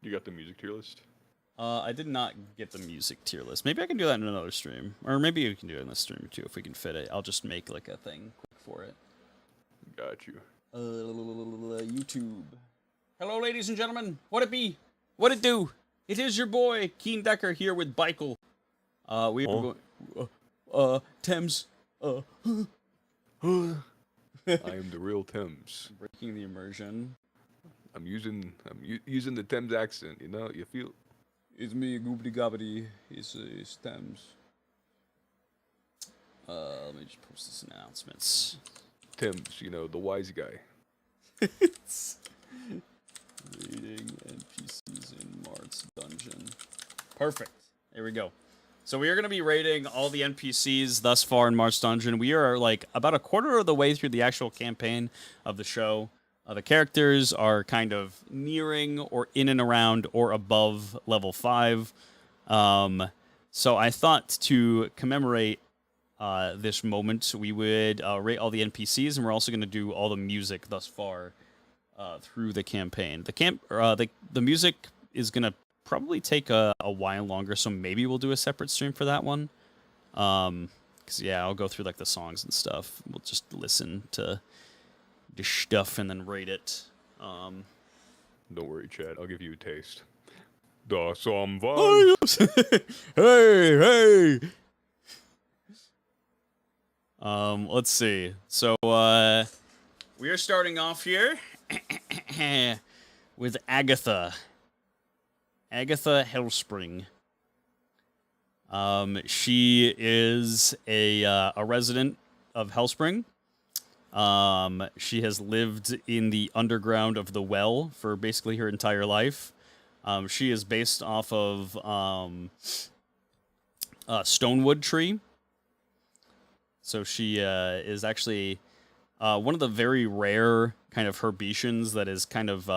You got the music tier list? I did not get the music tier list. Maybe I can do that in another stream. Or maybe we can do it in this stream too if we can fit it. I'll just make like a thing quick for it. Got you. YouTube. Hello, ladies and gentlemen. What it be? What it do? It is your boy, Keen Decker, here with Baikel. We are going... Thames. I am the real Thames. Breaking the immersion. I'm using the Thames accent, you know? You feel... It's me, Goobly Gobbity. It's Thames. Let me just post this in announcements. Thames, you know, the wise guy. Reading NPCs in Marth's dungeon. Perfect. There we go. So we are going to be rating all the NPCs thus far in Marth's dungeon. We are like about a quarter of the way through the actual campaign of the show. The characters are kind of nearing or in and around or above level 5. So I thought to commemorate this moment, we would rate all the NPCs, and we're also going to do all the music thus far through the campaign. The music is going to probably take a while longer, so maybe we'll do a separate stream for that one. Because, yeah, I'll go through like the songs and stuff. We'll just listen to the stuff and then rate it. Don't worry, Chad. I'll give you a taste. Da some vibes. Hey! Let's see. So, we are starting off here with Agatha. Agatha Hellspring. She is a resident of Hellspring. She has lived in the underground of the well for basically her entire life. She is based off of Stonewood Tree. So she is actually one of the very rare kind of Herbaceans that is kind of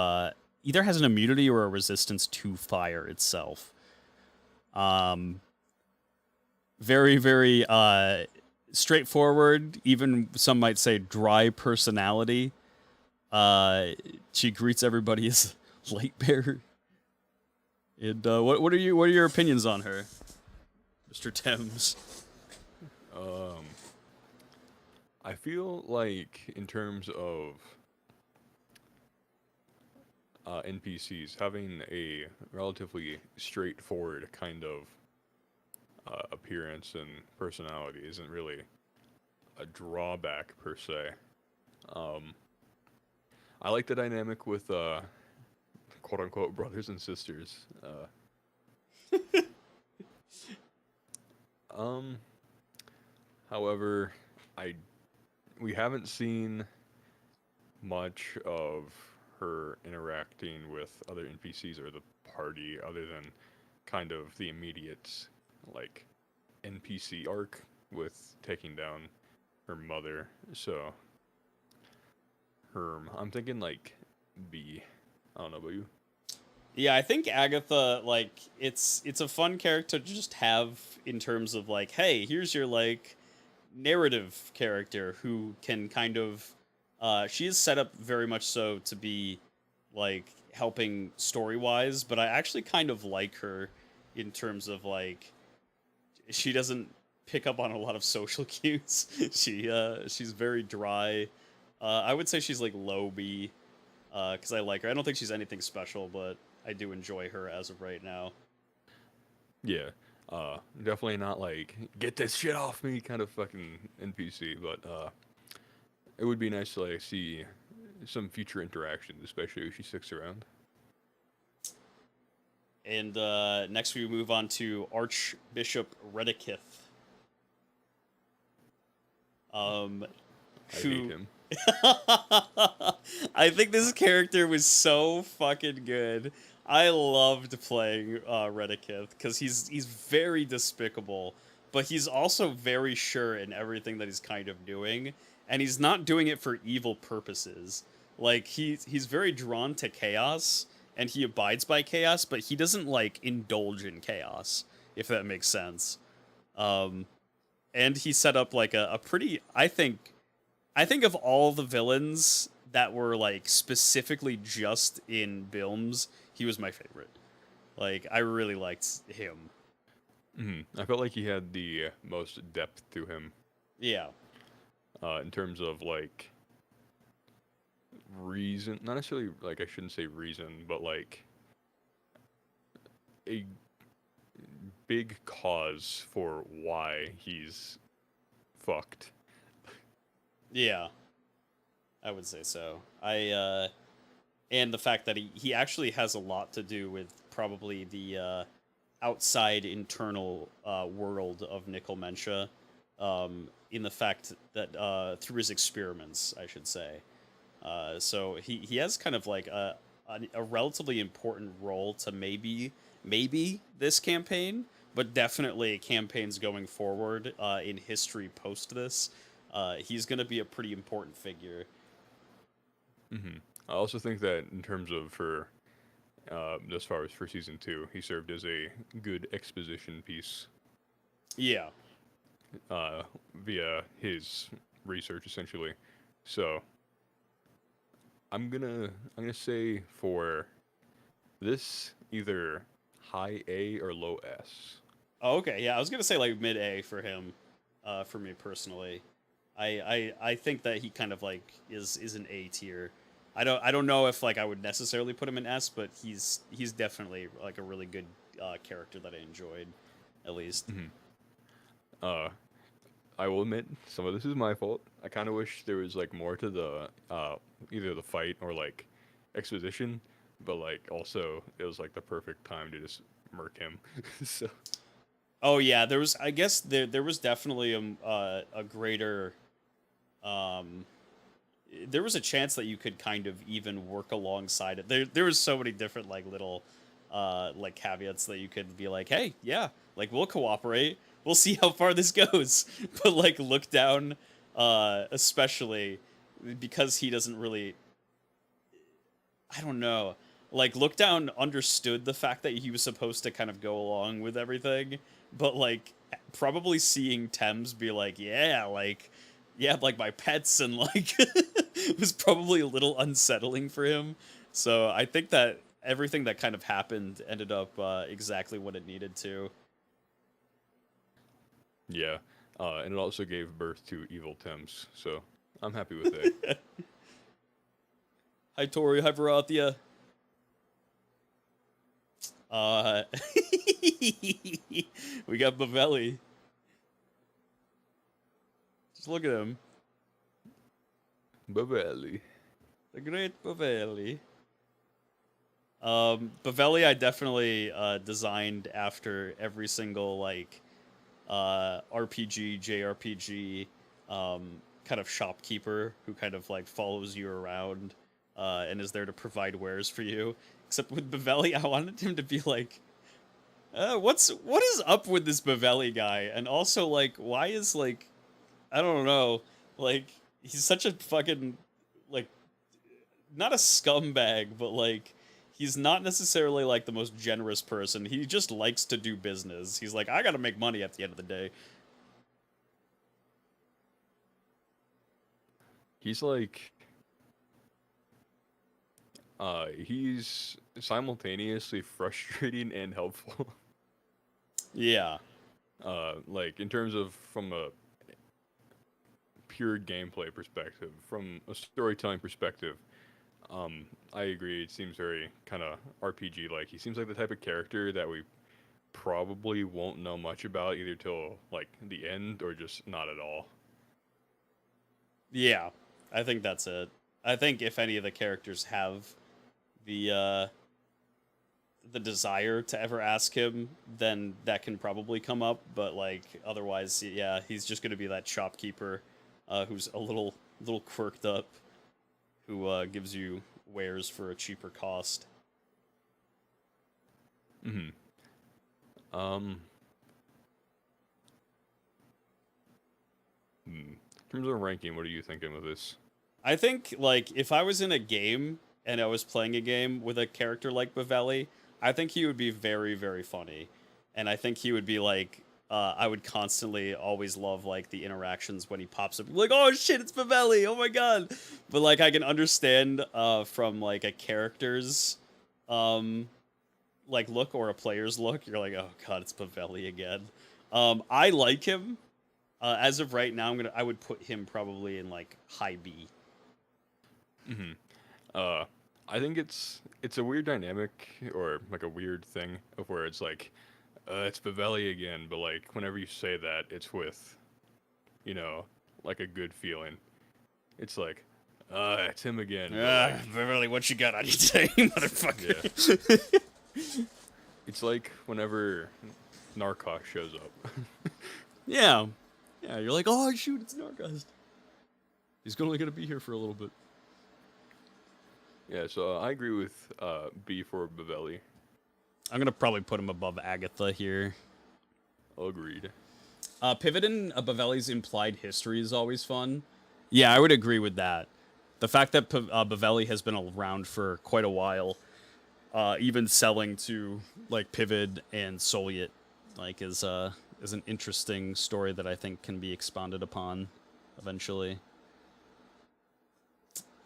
either has an immunity or a resistance to fire itself. Very, very straightforward, even some might say dry personality. She greets everybody as Lightbearer. And what are your opinions on her, Mr. Thames? I feel like in terms of NPCs, having a relatively straightforward kind of appearance and personality isn't really a drawback per se. I like the dynamic with quote-unquote brothers and sisters. However, we haven't seen much of her interacting with other NPCs or the party other than kind of the immediate like NPC arc with taking down her mother. So I'm thinking like B. I don't know about you. Yeah, I think Agatha, like, it's a fun character to just have in terms of like, hey, here's your like narrative character who can kind of she is set up very much so to be like helping story-wise, but I actually kind of like her in terms of like she doesn't pick up on a lot of social cues. She's very dry. I would say she's like low B, because I like her. I don't think she's anything special, but I do enjoy her as of right now. Yeah, definitely not like get this shit off me kind of fucking NPC, but it would be nice to like see some future interactions, especially if she sticks around. And next we move on to Archbishop Redikith. I hate him. I think this character was so fucking good. I loved playing Redikith because he's very despicable, but he's also very sure in everything that he's kind of doing, and he's not doing it for evil purposes. Like he's very drawn to chaos, and he abides by chaos, but he doesn't like indulge in chaos, if that makes sense. And he set up like a pretty, I think of all the villains that were like specifically just in Bilms, He was my favorite. Like, I really liked him. I felt like he had the most depth to him. Yeah. In terms of like reason, not necessarily like I shouldn't say reason, but like a big cause for why he's fucked. Yeah. I would say so. And the fact that he actually has a lot to do with probably the outside internal world of Nickelmentia, in the fact that through his experiments, I should say. So he has kind of like a relatively important role to maybe this campaign, but definitely campaigns going forward in history post this. He's going to be a pretty important figure. I also think that in terms of for as far as for season 2, he served as a good exposition piece. Yeah. Via his research essentially. So I'm gonna say for this either high A or low S. Oh, okay. Yeah, I was gonna say like mid A for him. For me personally, I think that he kind of like is an A tier. I don't know if like I would necessarily put him in S, but he's definitely like a really good character that I enjoyed, at least. Uh, I will admit some of this is my fault. I kind of wish there was like more to the either the fight or like exposition, but like also it was like the perfect time to just murk him. So Oh yeah, there was. I guess there was definitely a greater. Um, there was a chance that you could kind of even work alongside it. There was so many different like little like caveats that you could be like, hey, yeah, like we'll cooperate. We'll see how far this goes. But like look down, especially because he doesn't really. I don't know. Like Lookdown understood the fact that he was supposed to kind of go along with everything, but like probably seeing Thames be like, yeah, like my pets and like was probably a little unsettling for him. So I think that everything that kind of happened ended up exactly what it needed to. yeah, and it also gave birth to Evil Thames. So I'm happy with that. Hi Tori, hi Varathia. Uh, we got Bavelli. Just look at him. Bavelli. The great Bavelli. Bavelli I definitely designed after every single like RPG, JRPG kind of shopkeeper who kind of like follows you around and is there to provide wares for you. Except with Bavelli, I wanted him to be like, what is up with this Bavelli guy? And also like, why is like, I don't know, like he's such a fucking like not a scumbag, but like he's not necessarily like the most generous person. He just likes to do business. He's like, I gotta make money at the end of the day. He's like he's simultaneously frustrating and helpful. Yeah. Like in terms of from a pure gameplay perspective, from a storytelling perspective, I agree. It seems very kind of RPG like. He seems like the type of character that we probably won't know much about either till like the end or just not at all. Yeah. I think that's it. I think if any of the characters have the desire to ever ask him, then that can probably come up. But like otherwise, yeah, he's just gonna be that shopkeeper who's a little quirked up, who gives you wares for a cheaper cost. Hmm. In terms of ranking, what are you thinking with this? I think like if I was in a game and I was playing a game with a character like Bavelli, I think he would be very, very funny. And I think he would be like I would constantly always love like the interactions when he pops up like, oh shit, it's Bavelli, oh my god. But like I can understand from like a character's like look or a player's look, you're like, oh god, it's Baileywiki again. I like him. As of right now, I would put him probably in like high B. Hmm. I think it's a weird dynamic or like a weird thing of where it's like, it's Baileywiki again, but like whenever you say that, it's with, you know, like a good feeling. It's like, it's him again. Beverly, what you got on you today, motherfucker? Yeah. It's like whenever Narcos shows up. Yeah. Yeah, you're like, oh, shoot, it's Narcos. He's only going to be here for a little bit. Yeah, so I agree with B for Baileywiki. I'm going to probably put him above Agatha here. Agreed. Pivoting Baveli's implied history is always fun. Yeah, I would agree with that. The fact that Baveli has been around for quite a while, even selling to like Pivot and Soviet, like is an interesting story that I think can be expounded upon eventually.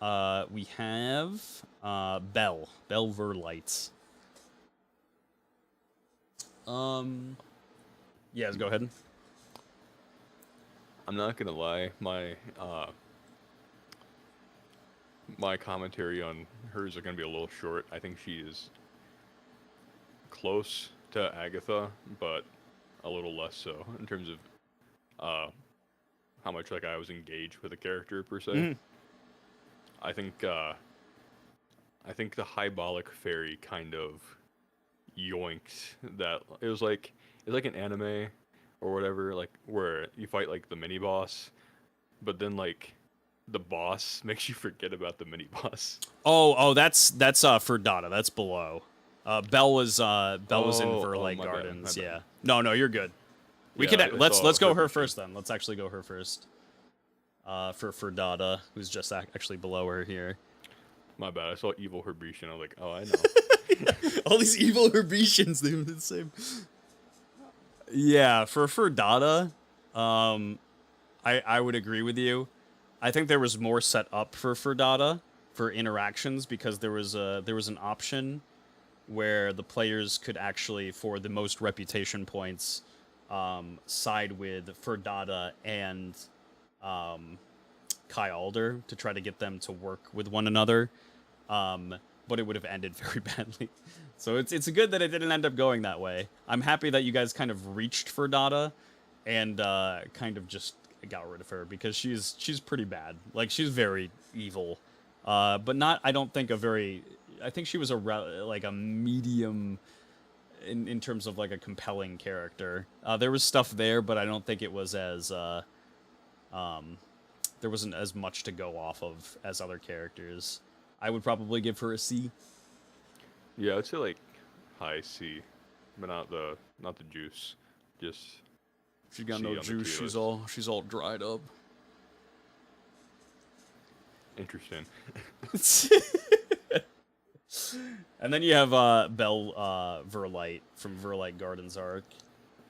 We have Bell Verlight. Yes, go ahead. I'm not gonna lie, my commentary on hers are gonna be a little short. I think she is close to Agatha, but a little less so in terms of how much like I was engaged with the character per se. Mm-hmm. I think the Hybolic Fairy kind of yoinked that. It's like an anime or whatever, like where you fight like the mini boss, but then like the boss makes you forget about the mini boss. Oh, that's for Dada. That's below. Bell was in Verlight my bad, Gardens. my bad. Yeah. No, you're good. We Yeah, could I let's saw go her her picture. first then. Let's actually go her first. For Dada, who's just actually below her here. My bad. I saw Evil Herbition. I was like, oh, I know. All these evil Herbetians, they were the same. Yeah, for Dada, I would agree with you. I think there was more set up for Dada for interactions because there was an option where the players could actually, for the most reputation points, side with Ferdada and Kai Alder to try to get them to work with one another. But it would have ended very badly. So it's good that it didn't end up going that way. I'm happy that you guys kind of reached for Dada and kind of just got rid of her because she's pretty bad. Like she's very evil. But not, I don't think I think she was a medium in terms of like a compelling character. There was stuff there, but I don't think it was as there wasn't as much to go off of as other characters. I would probably give her a C. Yeah, I'd say like high C, but not the juice. Just She got C no on the juice. tier She's all dried up. interesting. And then you have Bell Verlight from Verlight Gardens arc.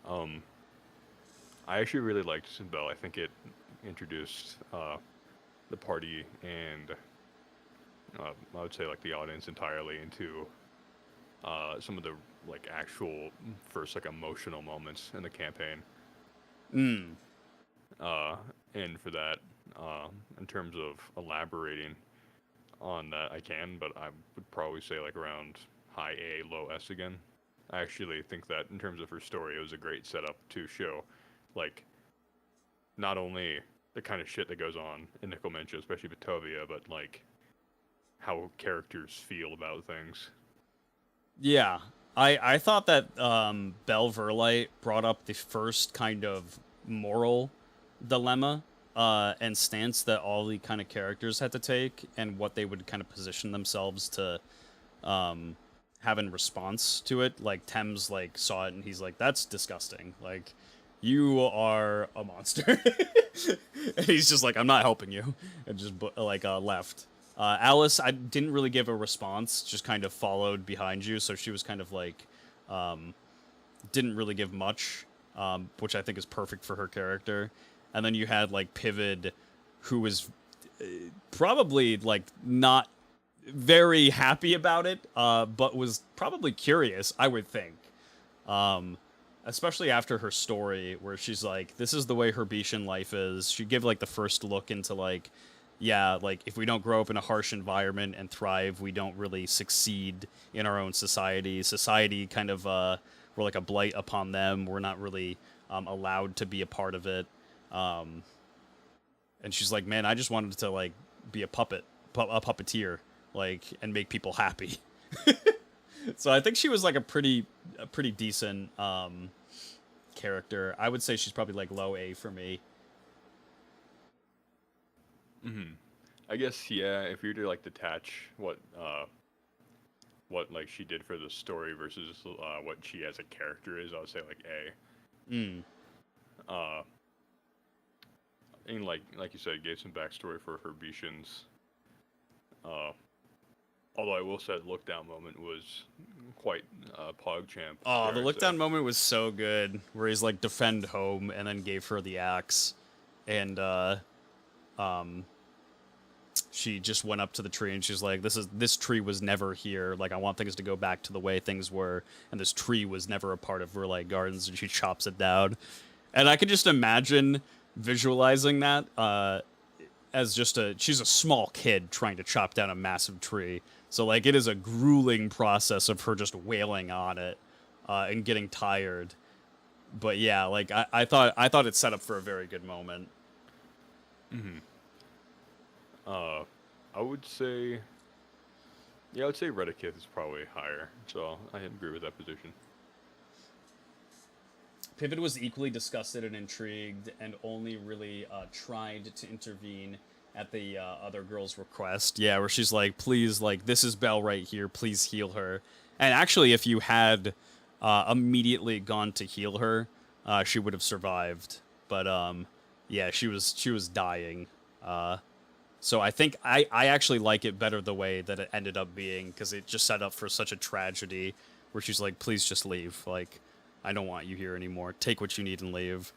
I actually really liked Bell. I think it introduced the party and I would say like the audience entirely into some of the like actual first like emotional moments in the campaign. And for that, in terms of elaborating on that, I can, but I would probably say like around high A, low S again. I actually think that in terms of her story, it was a great setup to show, like, not only the kind of shit that goes on in Nickelmentia, especially Batovia, but like how characters feel about things. Yeah, I thought that Bell Verlight brought up the first kind of moral dilemma and stance that all the kind of characters had to take and what they would kind of position themselves to have in response to it. Like Thames like saw it and he's like, that's disgusting. Like you are a monster. And he's just like, I'm not helping you. And just left. Alice, I didn't really give a response, just kind of followed behind you. So she was kind of like, didn't really give much, which I think is perfect for her character. And then you had like Pivid, who was probably like not very happy about it, but was probably curious, I would think. Especially after her story, where she's like, "This is the way Herbetian life is." She give like the first look into like, yeah, like if we don't grow up in a harsh environment and thrive, we don't really succeed in our own society. Society kind of we're like a blight upon them. We're not really allowed to be a part of it. And she's like, "Man, I just wanted to like be a puppeteer, like, and make people happy." So I think she was like a pretty decent character. I would say she's probably like low A for me. I guess yeah. If you were to like detach what like she did for the story versus what she as a character is, I would say like A. Mm. And like you said, gave some backstory for Herbetians. Although I will say, the look down moment was quite PogChamp. Oh, the look down moment was so good, where he's like defend home and then gave her the axe, and she just went up to the tree and she's like, this tree was never here. Like, I want things to go back to the way things were, and this tree was never a part of Verlaine Gardens, and she chops it down. And I could just imagine visualizing that as just she's a small kid trying to chop down a massive tree. So like it is a grueling process of her just wailing on it and getting tired. But yeah, like I thought it set up for a very good moment. I would say, yeah, I would say Redikith is probably higher. So I agree with that position. Pivot was equally disgusted and intrigued, and only really tried to intervene at the other girl's request. Yeah, where she's like, "Please, like, this is Belle right here. Please heal her." And actually, if you had immediately gone to heal her, she would have survived. But yeah, she was dying. So I think I actually like it better the way that it ended up being, because it just set up for such a tragedy, where she's like, "Please just leave. Like, I don't want you here anymore. Take what you need and leave."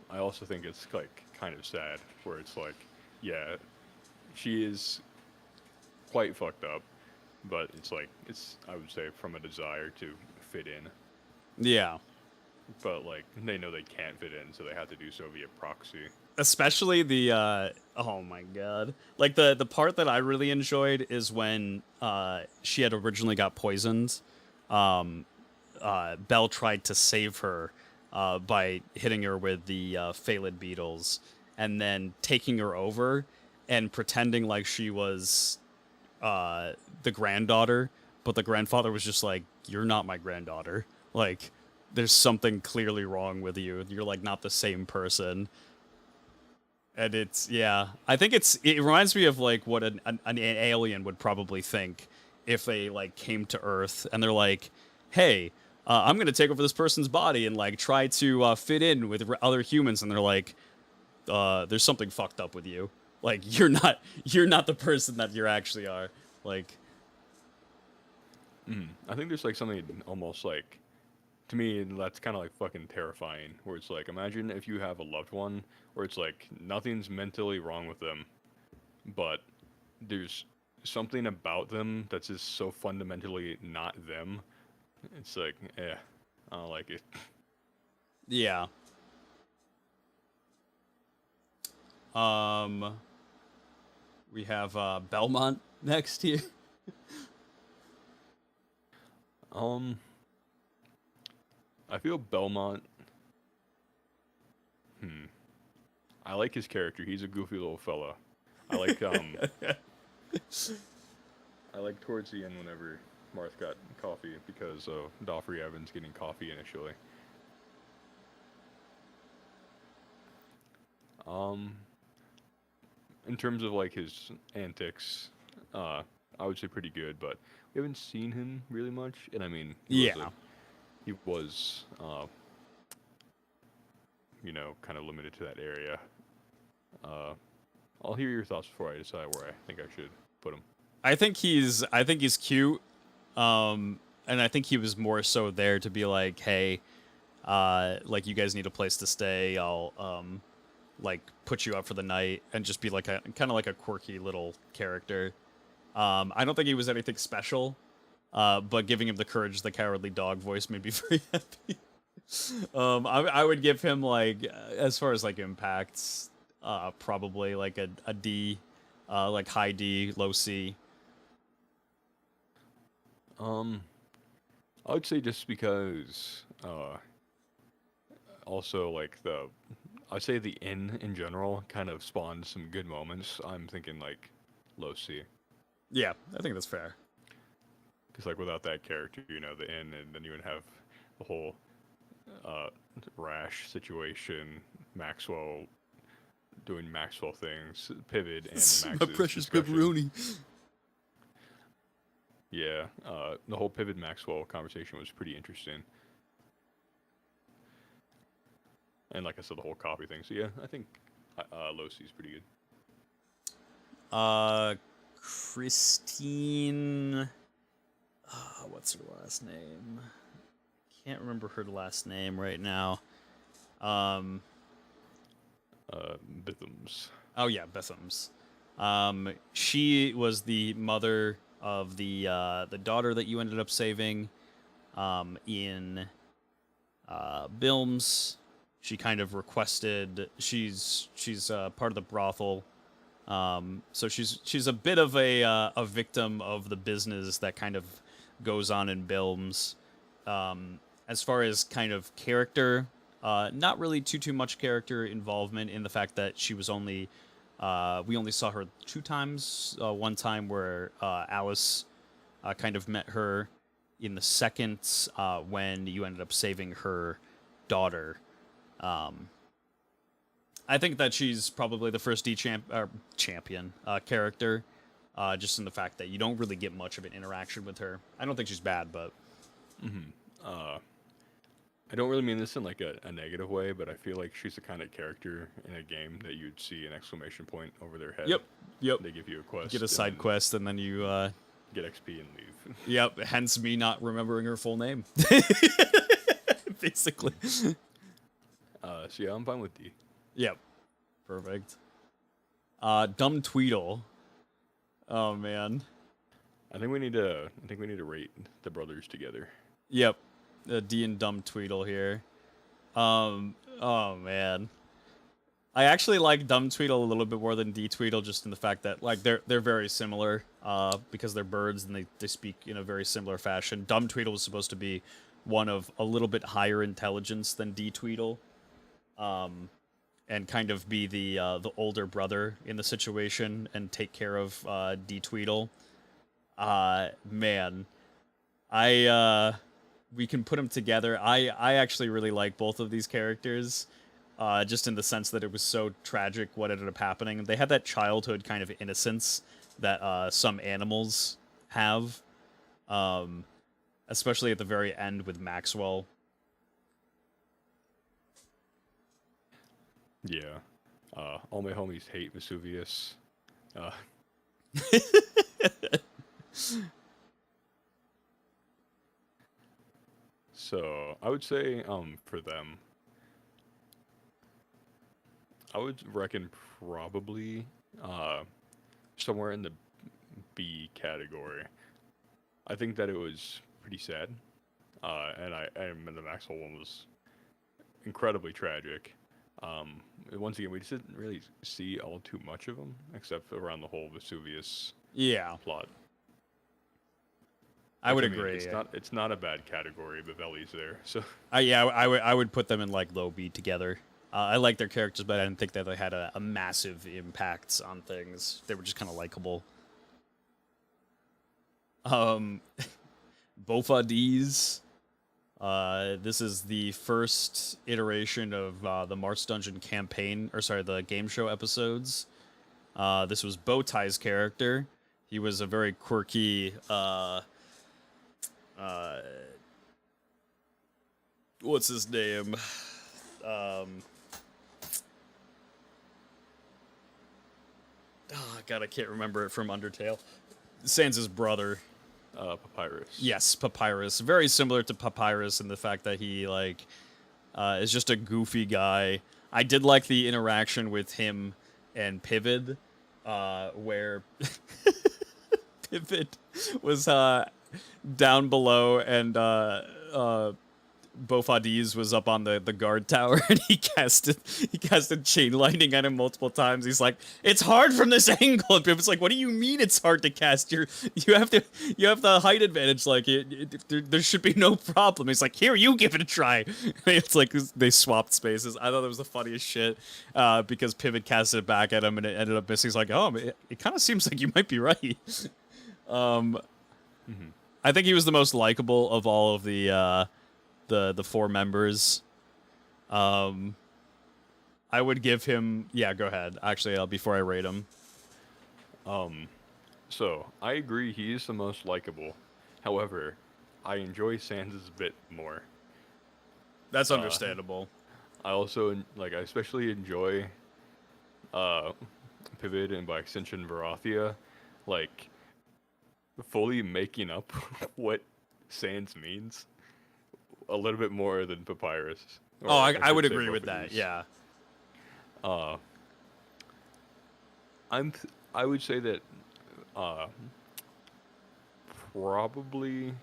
I also think it's like kind of sad, where it's like, yeah, she is quite fucked up, but it's like, it's, I would say, from a desire to fit in. Yeah. But like they know they can't fit in, so they have to do so via proxy. Especially the oh my god, like the part that I really enjoyed is when she had originally got poisoned. Belle tried to save her by hitting her with the Phalid beetles, and then taking her over and pretending like she was the granddaughter, but the grandfather was just like, "You're not my granddaughter. Like, there's something clearly wrong with you. You're like not the same person." And it's, yeah, I think it reminds me of like what an alien would probably think if they like came to Earth and they're like, "Hey, I'm gonna take over this person's body and like try to fit in with other humans," and they're like, "There's something fucked up with you. Like, you're not the person that you actually are." Like, I think there's like something almost like, to me, that's kind of like fucking terrifying, where it's like, imagine if you have a loved one where it's like nothing's mentally wrong with them, but there's something about them that's just so fundamentally not them. It's like, I don't like it. yeah. We have Belmont next here. I feel Belmont. I like his character. He's a goofy little fella. I like I like towards the end whenever Marth got coffee, because of Joffrey Evans getting coffee initially. In terms of like his antics, I would say pretty good, but we haven't seen him really much. And I mean, he was kind of limited to that area. I'll hear your thoughts before I decide where I think I should put him. I think he's cute. And I think he was more so there to be like, "Hey, like, you guys need a place to stay. I'll like put you up for the night," and just be like a kind of like a quirky little character. I don't think he was anything special, but giving him the courage, the cowardly dog voice made me very happy. I would give him like, as far as like impacts, probably like a D, like high D, low C. I would say just because, also like I'd say the inn in general kind of spawned some good moments. I'm thinking like low C. Yeah, I think that's fair. Because like without that character, the inn, and then you would have the whole Rash situation, Maxwell doing Maxwell things, Pivot, and Max's My precious discussion. pepperoni. Yeah, the whole Pivot Maxwell conversation was pretty interesting. And like I said, the whole copy thing. So yeah, I think low C is pretty good. Christine. What's her last name? Can't remember her last name right now. Bithams. Oh yeah, Bethams. She was the mother of the daughter that you ended up saving in Bilms. She kind of requested. She's part of the brothel. So she's a bit of a victim of the business that kind of goes on in Bilms. As far as kind of character, not really too much character involvement in the fact that she was only we only saw her 2 times. One time where Alice kind of met her in the second when you ended up saving her daughter. I think that she's probably the first champion character, just in the fact that you don't really get much of an interaction with her. I don't think she's bad, but I don't really mean this in like a negative way, but I feel like she's the kind of character in a game that you'd see an exclamation point over their head. Yep. They give you a quest. Get a side quest, and then you get XP and leave. Yep. Hence me not remembering her full name. Basically. So yeah, I'm fine with D. Yep. Perfect. Dumb Tweedle. Oh man. I think we need to rate the brothers together. Yep. D and Dumb Tweedle here. Oh man. I actually like Dumb Tweedle a little bit more than D Tweedle, just in the fact that like they're very similar because they're birds and they speak in a very similar fashion. Dumb Tweedle was supposed to be one of a little bit higher intelligence than D Tweedle. And kind of be the older brother in the situation and take care of D Tweedle. Man, we can put them together. I actually really like both of these characters, just in the sense that it was so tragic what ended up happening. They had that childhood kind of innocence that some animals have, especially at the very end with Maxwell. Yeah. All my homies hate Vesuvius. So I would say for them, I would reckon probably somewhere in the B category. I think that it was pretty sad, and the Maxwell one was incredibly tragic. Once again, we just didn't really see all too much of them, except around the whole Vesuvius plot. I would agree. It's not a bad category, but Veli's there. So I would put them in like low B together. I like their characters, but I didn't think that they had a massive impact on things. They were just kind of likable. Bofa D's. This is the first iteration of the Marth Dungeon campaign, the game show episodes. This was Bowtie's character. He was a very quirky, what's his name? God, I can't remember it from Undertale. Sans' brother. Papyrus. Yes, Papyrus. Very similar to Papyrus in the fact that he is just a goofy guy. I did like the interaction with him and Pivid, where Pivot was down below, and Bofadiz was up on the guard tower, and he casted chain lightning at him multiple times. He's like, "It's hard from this angle." And Pivot's like, "What do you mean it's hard to cast? You have the height advantage. Like there should be no problem." He's like, "Here, you give it a try." And it's like they swapped spaces. I thought that was the funniest shit because Pivot casted it back at him, and it ended up missing. He's like, "Oh, it kind of seems like you might be right." I think he was the most likable of all of the 4 members. I would give him... Yeah, go ahead. Actually, before I rate him. So, I agree he is the most likable. However, I enjoy Sans' bit more. That's understandable. I also, I especially enjoy Pivot and by extension Varathia, fully making up what Sans means. A little bit more than Papyrus. Oh, I would agree with that. Yeah. I would say that probably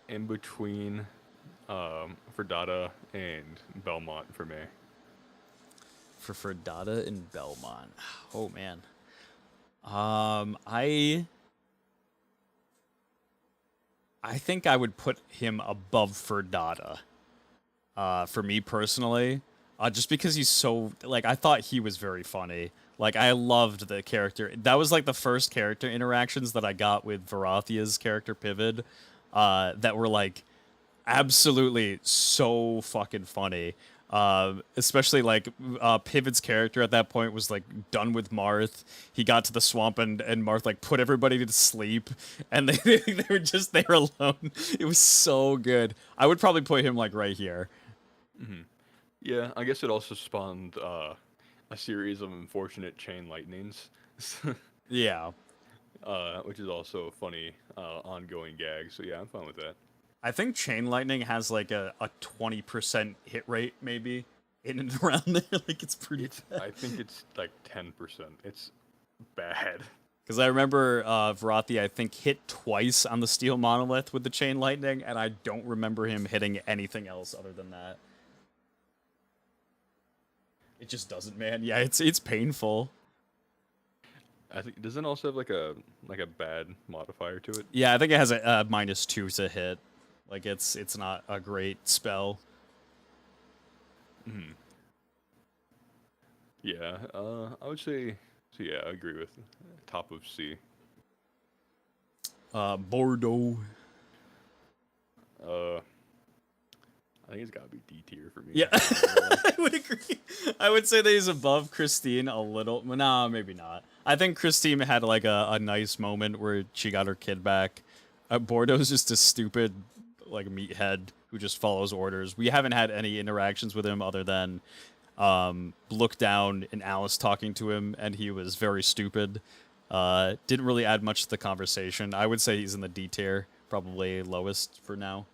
in between Frittata and Belmont for me. For Frittata and Belmont. Oh man. I think I would put him above Frittata. For me personally, just because he's so I thought he was very funny. I loved the character. That was the first character interactions that I got with Varathia's character Pivot, that were absolutely so fucking funny. Especially Pivot's character at that point was done with Marth. He got to the swamp and Marth put everybody to sleep, and they were just there alone. It was so good. I would probably put him right here. Mm-hmm. Yeah, I guess it also spawned a series of unfortunate chain lightnings. Yeah. Which is also a funny ongoing gag. So yeah, I'm fine with that. I think chain lightning has a 20% hit rate maybe in and around there. It's pretty bad. I think it's 10%. It's bad. Because I remember Varathia, I think, hit twice on the steel monolith with the chain lightning, and I don't remember him hitting anything else other than that. It just doesn't, man. Yeah, it's painful. I think doesn't it also have a bad modifier to it? Yeah, I think it has a -2 to hit. It's not a great spell. Hmm. Yeah, I would say. So yeah, I agree with top of C. Bordeaux. I think it's gotta be D tier for me. Yeah, I would agree. I would say that he's above Christine a little. Nah, maybe not. I think Christine had a nice moment where she got her kid back. Bordeaux's just a stupid meathead who just follows orders. We haven't had any interactions with him other than Look Down and Alice talking to him, and he was very stupid. Didn't really add much to the conversation. I would say he's in the D tier, probably lowest for now.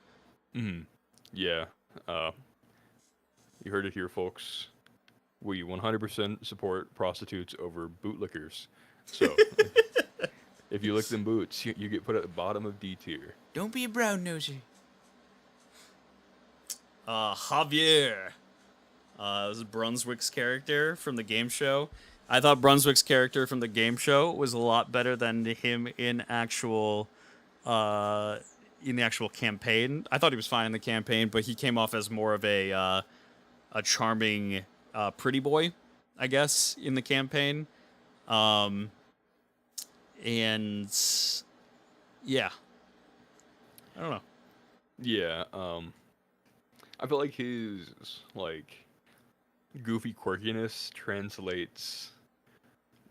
Yeah. You heard it here, folks. We 100% support prostitutes over bootlickers. So, if you lick them boots, you get put at the bottom of D tier. Don't be a brown noser. Javier. This is Brunswick's character from the game show. I thought Brunswick's character from the game show was a lot better than him in the actual campaign. I thought he was fine in the campaign, but he came off as more of a charming, pretty boy, I guess, in the campaign. And yeah, I don't know. Yeah, I feel like his goofy quirkiness translates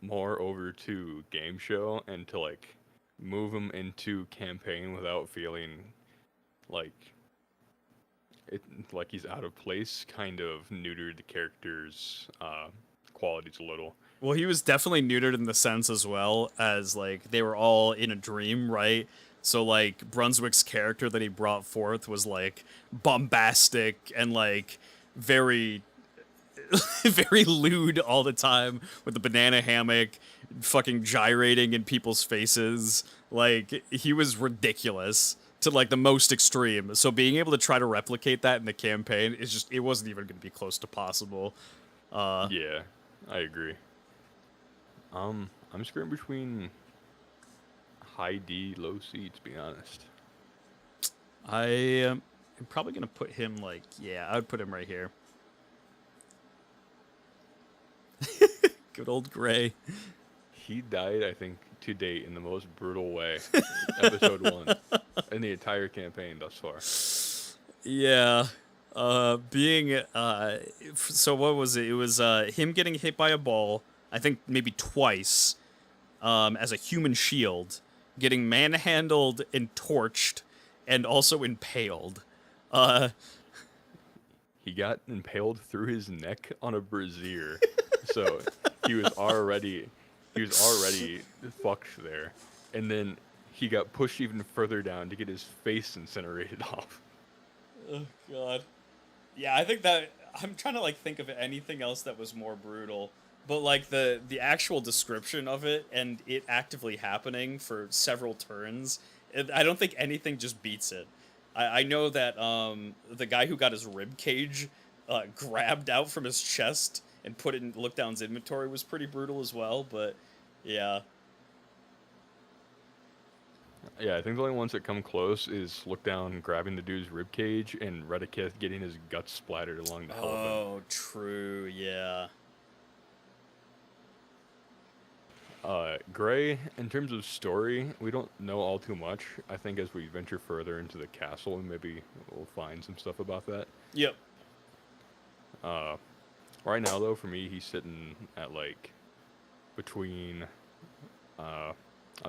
more over to game show, and to move him into campaign without feeling he's out of place kind of neutered the character's qualities a little. Well, he was definitely neutered in the sense as well as they were all in a dream, right? So Brunswick's character that he brought forth was bombastic and very very lewd all the time with the banana hammock, fucking gyrating in people's faces. Like, he was ridiculous to like the most extreme. So being able to try to replicate that in the campaign is just, it wasn't even going to be close to possible. Yeah, I agree. I'm screwing between high D, low C, to be honest. I am probably going to put him like, yeah, I would put him right here. Good old Gray. He died, I think, to date in the most brutal way. Episode 1 in the entire campaign thus far. Yeah. So what was it? It was him getting hit by a ball, I think maybe twice, as a human shield, getting manhandled and torched, and also impaled. He got impaled through his neck on a brazier. So he was already fucked there. And then he got pushed even further down to get his face incinerated off. Oh god. Yeah, I think that I'm trying to like think of anything else that was more brutal. But like the actual description of it and it actively happening for several turns, I don't think anything just beats it. I know that the guy who got his rib cage grabbed out from his chest and put it in Lookdown's inventory was pretty brutal as well. But yeah. Yeah, I think the only ones that come close is Lookdown grabbing the dude's rib cage and Redikith getting his guts splattered along the hell of him. Oh, true. Yeah. Gray, in terms of story, we don't know all too much. I think as we venture further into the castle, maybe we'll find some stuff about that. Yep. Right now, though, for me, he's sitting at, like, between, I'd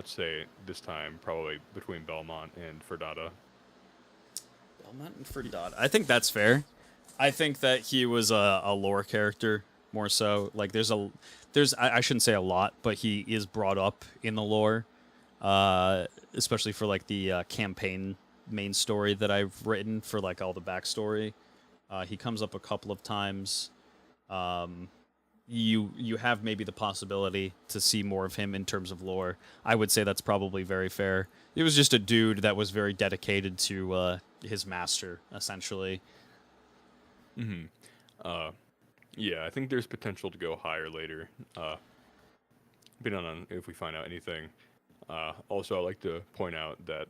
say this time, probably between Belmont and Ferdata. Belmont and Ferdata. I think that's fair. I think that he was a lore character more so. Like, I shouldn't say a lot, but he is brought up in the lore, especially for like the campaign main story that I've written for like all the backstory. He comes up a couple of times. You have maybe the possibility to see more of him in terms of lore. I would say that's probably very fair. It was just a dude that was very dedicated to his master, essentially. Mm-hmm. Yeah, I think there's potential to go higher later, depending on if we find out anything. Also, I like to point out that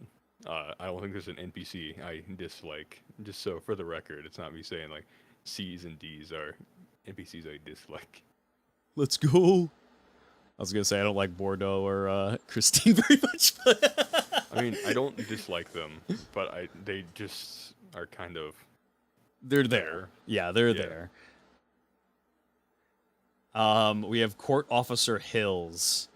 I don't think there's an NPC I dislike. Just so for the record, it's not me saying like C's and D's are NPCs I dislike. Let's go. I was gonna say I don't like Bordeaux or Christine very much, but I mean, I don't dislike them, but they just are kind of they're there. Yeah, they're there. We have Court Officer Hills.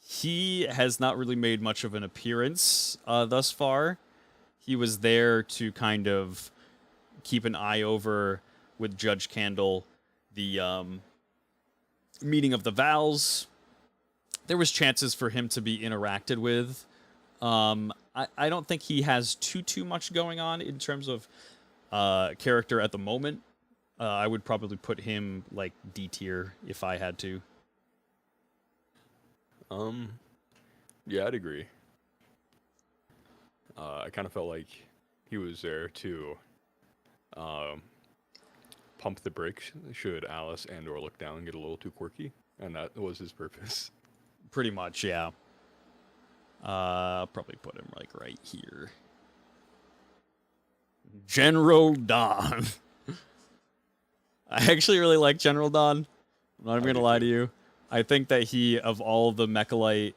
He has not really made much of an appearance thus far. He was there to kind of keep an eye over with Judge Candle the meeting of the vows. There was chances for him to be interacted with. I don't think he has too much going on in terms of character at the moment. I would probably put him like D tier if I had to. Yeah, I'd agree. I kind of felt like he was there to pump the brakes should Alice and or Lookdown get a little too quirky, and that was his purpose. Pretty much, yeah. Probably put him like right here. General Don. I actually really like General Don. I'm not even gonna lie to you. I think that he, of all the Mechalite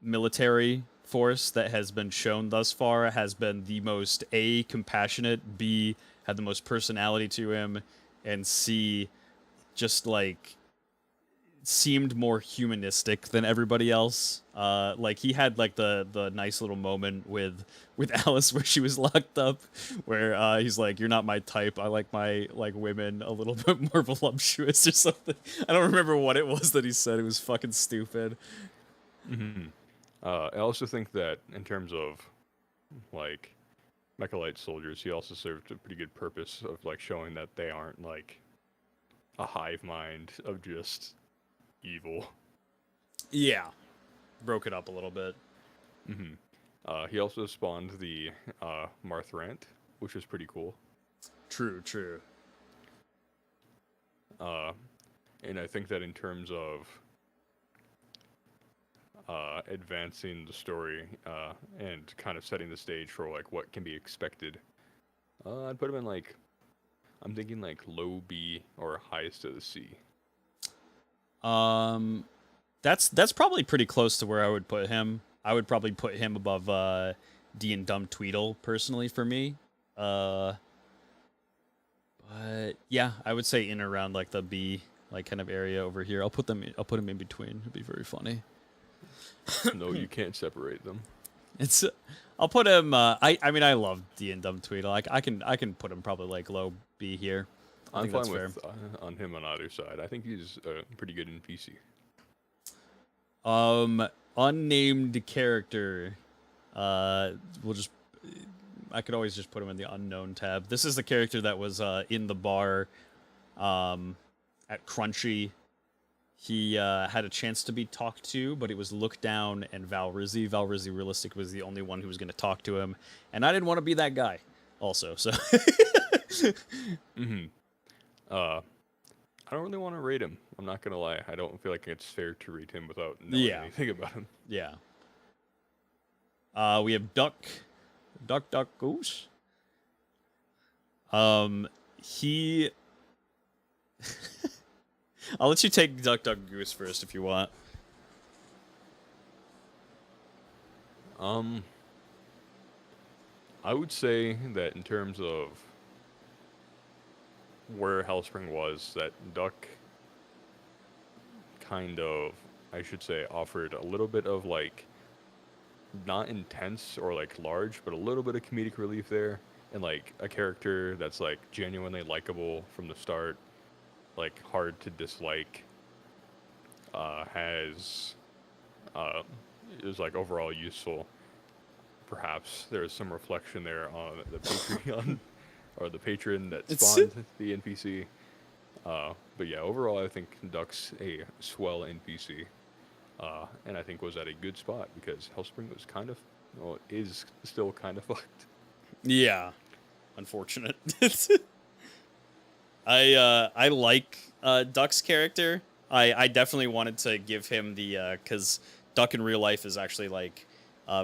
military force that has been shown thus far, has been the most A, compassionate, B, had the most personality to him, and C, just like seemed more humanistic than everybody else. Like he had like the nice little moment with Alice where she was locked up, where he's like, "You're not my type. I like my women a little bit more voluptuous" or something. I don't remember what it was that he said. It was fucking stupid. Mm-hmm. I also think that in terms of like Mechalite soldiers, he also served a pretty good purpose of like showing that they aren't like a hive mind of just evil. Yeah, broke it up a little bit. He also spawned the Marth Rant, which is pretty cool. True, true. And I think that in terms of advancing the story and kind of setting the stage for like what can be expected, I'd put him in like, I'm thinking like low B or highest of the C. That's probably pretty close to where I would put him. I would probably put him above D and Dumb Tweedle personally for me. But yeah, I would say in around like the B like kind of area over here. I'll put him in between. It'd be very funny. No, you can't separate them. It's I'll put him I mean I love D and Dumb Tweedle. I can put him probably like low B here. I'm fine with on him on either side. I think he's a pretty good NPC. Unnamed character. We'll just. I could always just put him in the unknown tab. This is the character that was in the bar, at Crunchy. He had a chance to be talked to, but it was Look Down and Valrizzi. Valrizzi Realistic was the only one who was going to talk to him, and I didn't want to be that guy. Also, so. I don't really want to rate him. I'm not gonna lie. I don't feel like it's fair to rate him without knowing anything about him. Yeah. We have Duck Goose. He. I'll let you take Duck Goose first if you want. I would say that in terms of where Hellspring was, that Duck kind of, I should say, offered a little bit of like, not intense or like large, but a little bit of comedic relief there, and like a character that's like genuinely likable from the start, like hard to dislike, is like overall useful. Perhaps there's some reflection there on the Patreon or the patron that spawned the NPC. But yeah, overall, I think Duck's a swell NPC, and I think was at a good spot because Hellspring was kind of, well, is still kind of fucked. Yeah, unfortunate. I like Duck's character. I definitely wanted to give him the because Duck in real life is actually like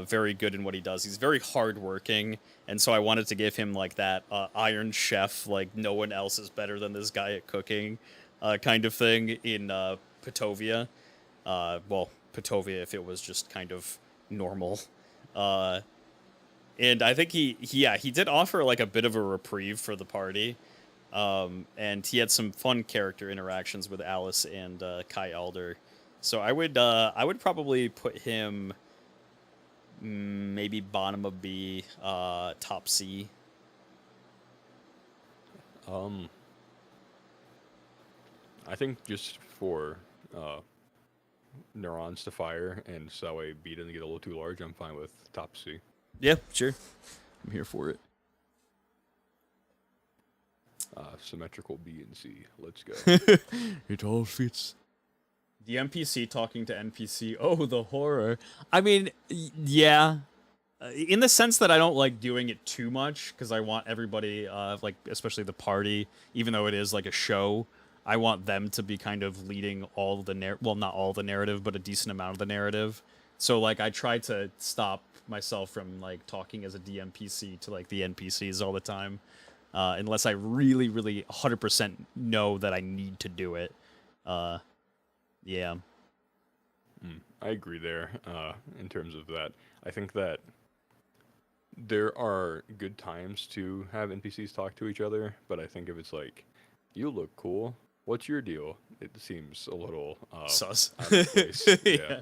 very good in what he does. He's very hardworking, and so I wanted to give him like that Iron Chef, like no one else is better than this guy at cooking, kind of thing in Petovia. Well, Petovia if it was just kind of normal. And I think he did offer like a bit of a reprieve for the party. And he had some fun character interactions with Alice and Kai Alder. So I would probably put him maybe bottom of B, top C. I think just for neurons to fire and so that way B doesn't get a little too large, I'm fine with top C. Yeah, sure. I'm here for it. Symmetrical B and C. Let's go. It all fits. The NPC talking to NPC. Oh, the horror. I mean, yeah. In the sense that I don't like doing it too much because I want everybody, like especially the party, even though it is like a show, I want them to be kind of leading all the well, not all the narrative, but a decent amount of the narrative. So like I try to stop myself from like talking as a DMPC to like the NPCs all the time. Unless I really, really 100% know that I need to do it. Yeah. I agree there in terms of that. I think that there are good times to have NPCs talk to each other, but I think if it's like, you look cool, what's your deal? It seems a little sus. Out of place. Yeah.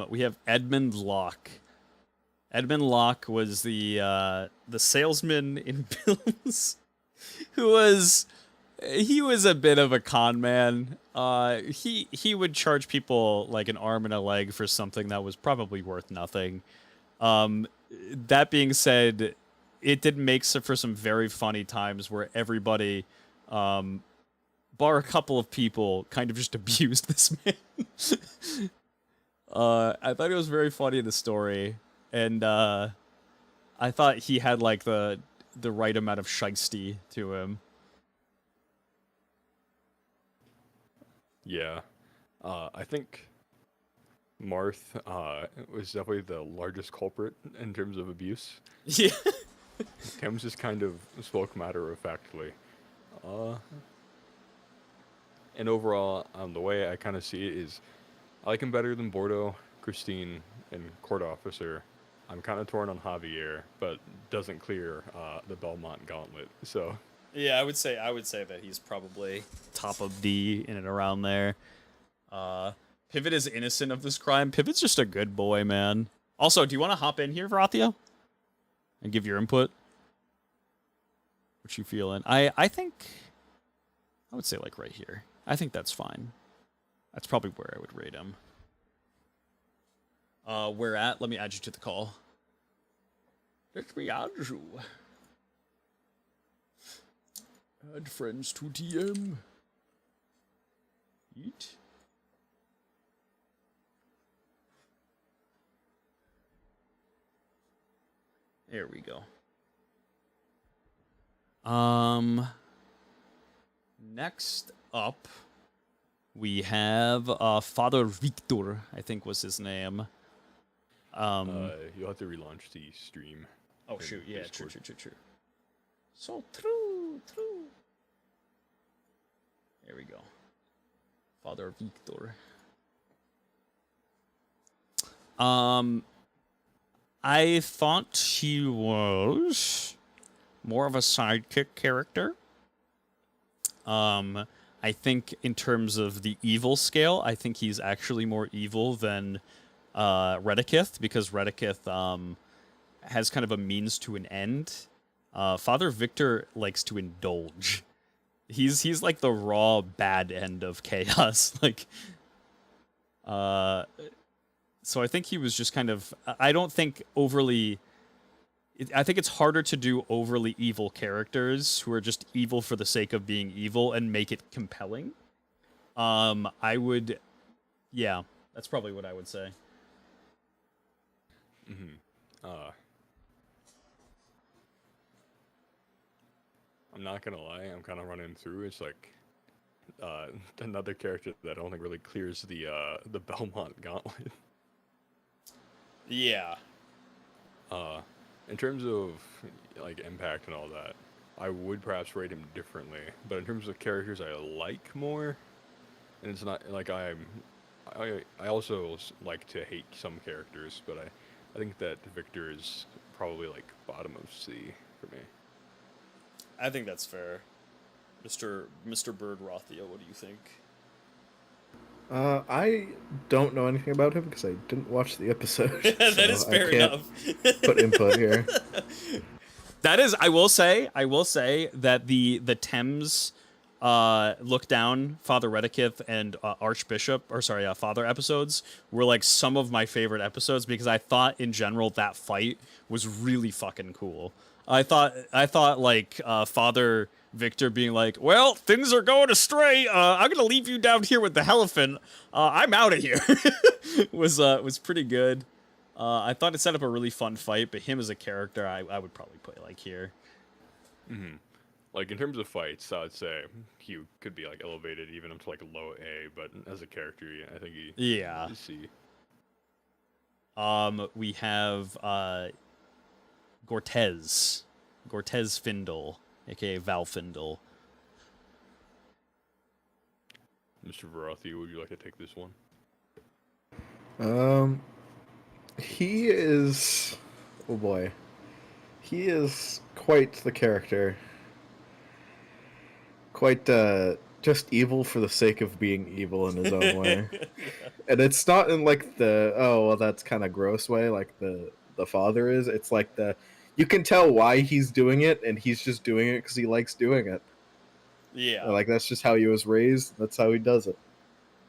We have Edmund Locke. Edmund Locke was the salesman in Bills, who was a bit of a con man. He would charge people like an arm and a leg for something that was probably worth nothing. That being said, it did make for some very funny times where everybody, bar a couple of people, kind of just abused this man. I thought it was very funny in the story, and I thought he had like the right amount of shiesty to him. Yeah, I think Marth was definitely the largest culprit in terms of abuse. Yeah. Tim's just kind of spoke matter-of-factly. And overall, the way I kind of see it is, I like him better than Bordeaux, Christine, and Court Officer. I'm kind of torn on Javier, but doesn't clear the Belmont gauntlet. So Yeah, I would say that he's probably top of D in and around there. Pivot is innocent of this crime. Pivot's just a good boy, man. Also, do you want to hop in here, Varathio? And give your input? What you feeling? I think I would say like right here. I think that's fine. That's probably where I would rate him. Where at? Let me add you to the call. Let me add you. Add friends to TM. Eat. There we go. Next up, we have Father Victor, I think was his name. you'll have to relaunch the stream. Oh in shoot, yeah, Discord. true. So true. There we go. Father Victor. I thought he was more of a sidekick character. I think in terms of the evil scale, I think he's actually more evil than Redekith, because Redekith has kind of a means to an end. Father Victor likes to indulge. He's like the raw bad end of chaos. Like, so I think he was just kind of. I don't think overly. I think it's harder to do overly evil characters who are just evil for the sake of being evil and make it compelling. I would, yeah, that's probably what I would say. I'm not gonna lie, I'm kind of running through. It's like another character that I don't think really clears the Belmont gauntlet. Yeah. In terms of like impact and all that, I would perhaps rate him differently. But in terms of characters I like more, and it's not like I also like to hate some characters, but I think that Victor is probably like bottom of C for me. I think that's fair. Mr. Bird Rothio, what do you think? I don't know anything about him because I didn't watch the episode. That so is fair I can't enough. put input here. That is, I will say that the Thames Look Down, Father Redekith, and Father episodes were like some of my favorite episodes because I thought in general that fight was really fucking cool. I thought like Father Victor being like, well, things are going astray. I'm gonna leave you down here with the elephant. I'm out of here. was pretty good. I thought it set up a really fun fight, but him as a character, I would probably put like here. Mm-hmm. Like in terms of fights, I'd say he could be like elevated even up to like a low A, but as a character, yeah, I think he is C. We have Gortez Findle, aka Val Findle. Mr. Varathi, would you like to take this one? He is... Oh boy. He is quite the character. Quite, just evil for the sake of being evil in his own way. And it's not in, like, the, oh, well, that's kind of gross way, like the father is. It's like you can tell why he's doing it, and he's just doing it because he likes doing it. Yeah. Like, that's just how he was raised. That's how he does it.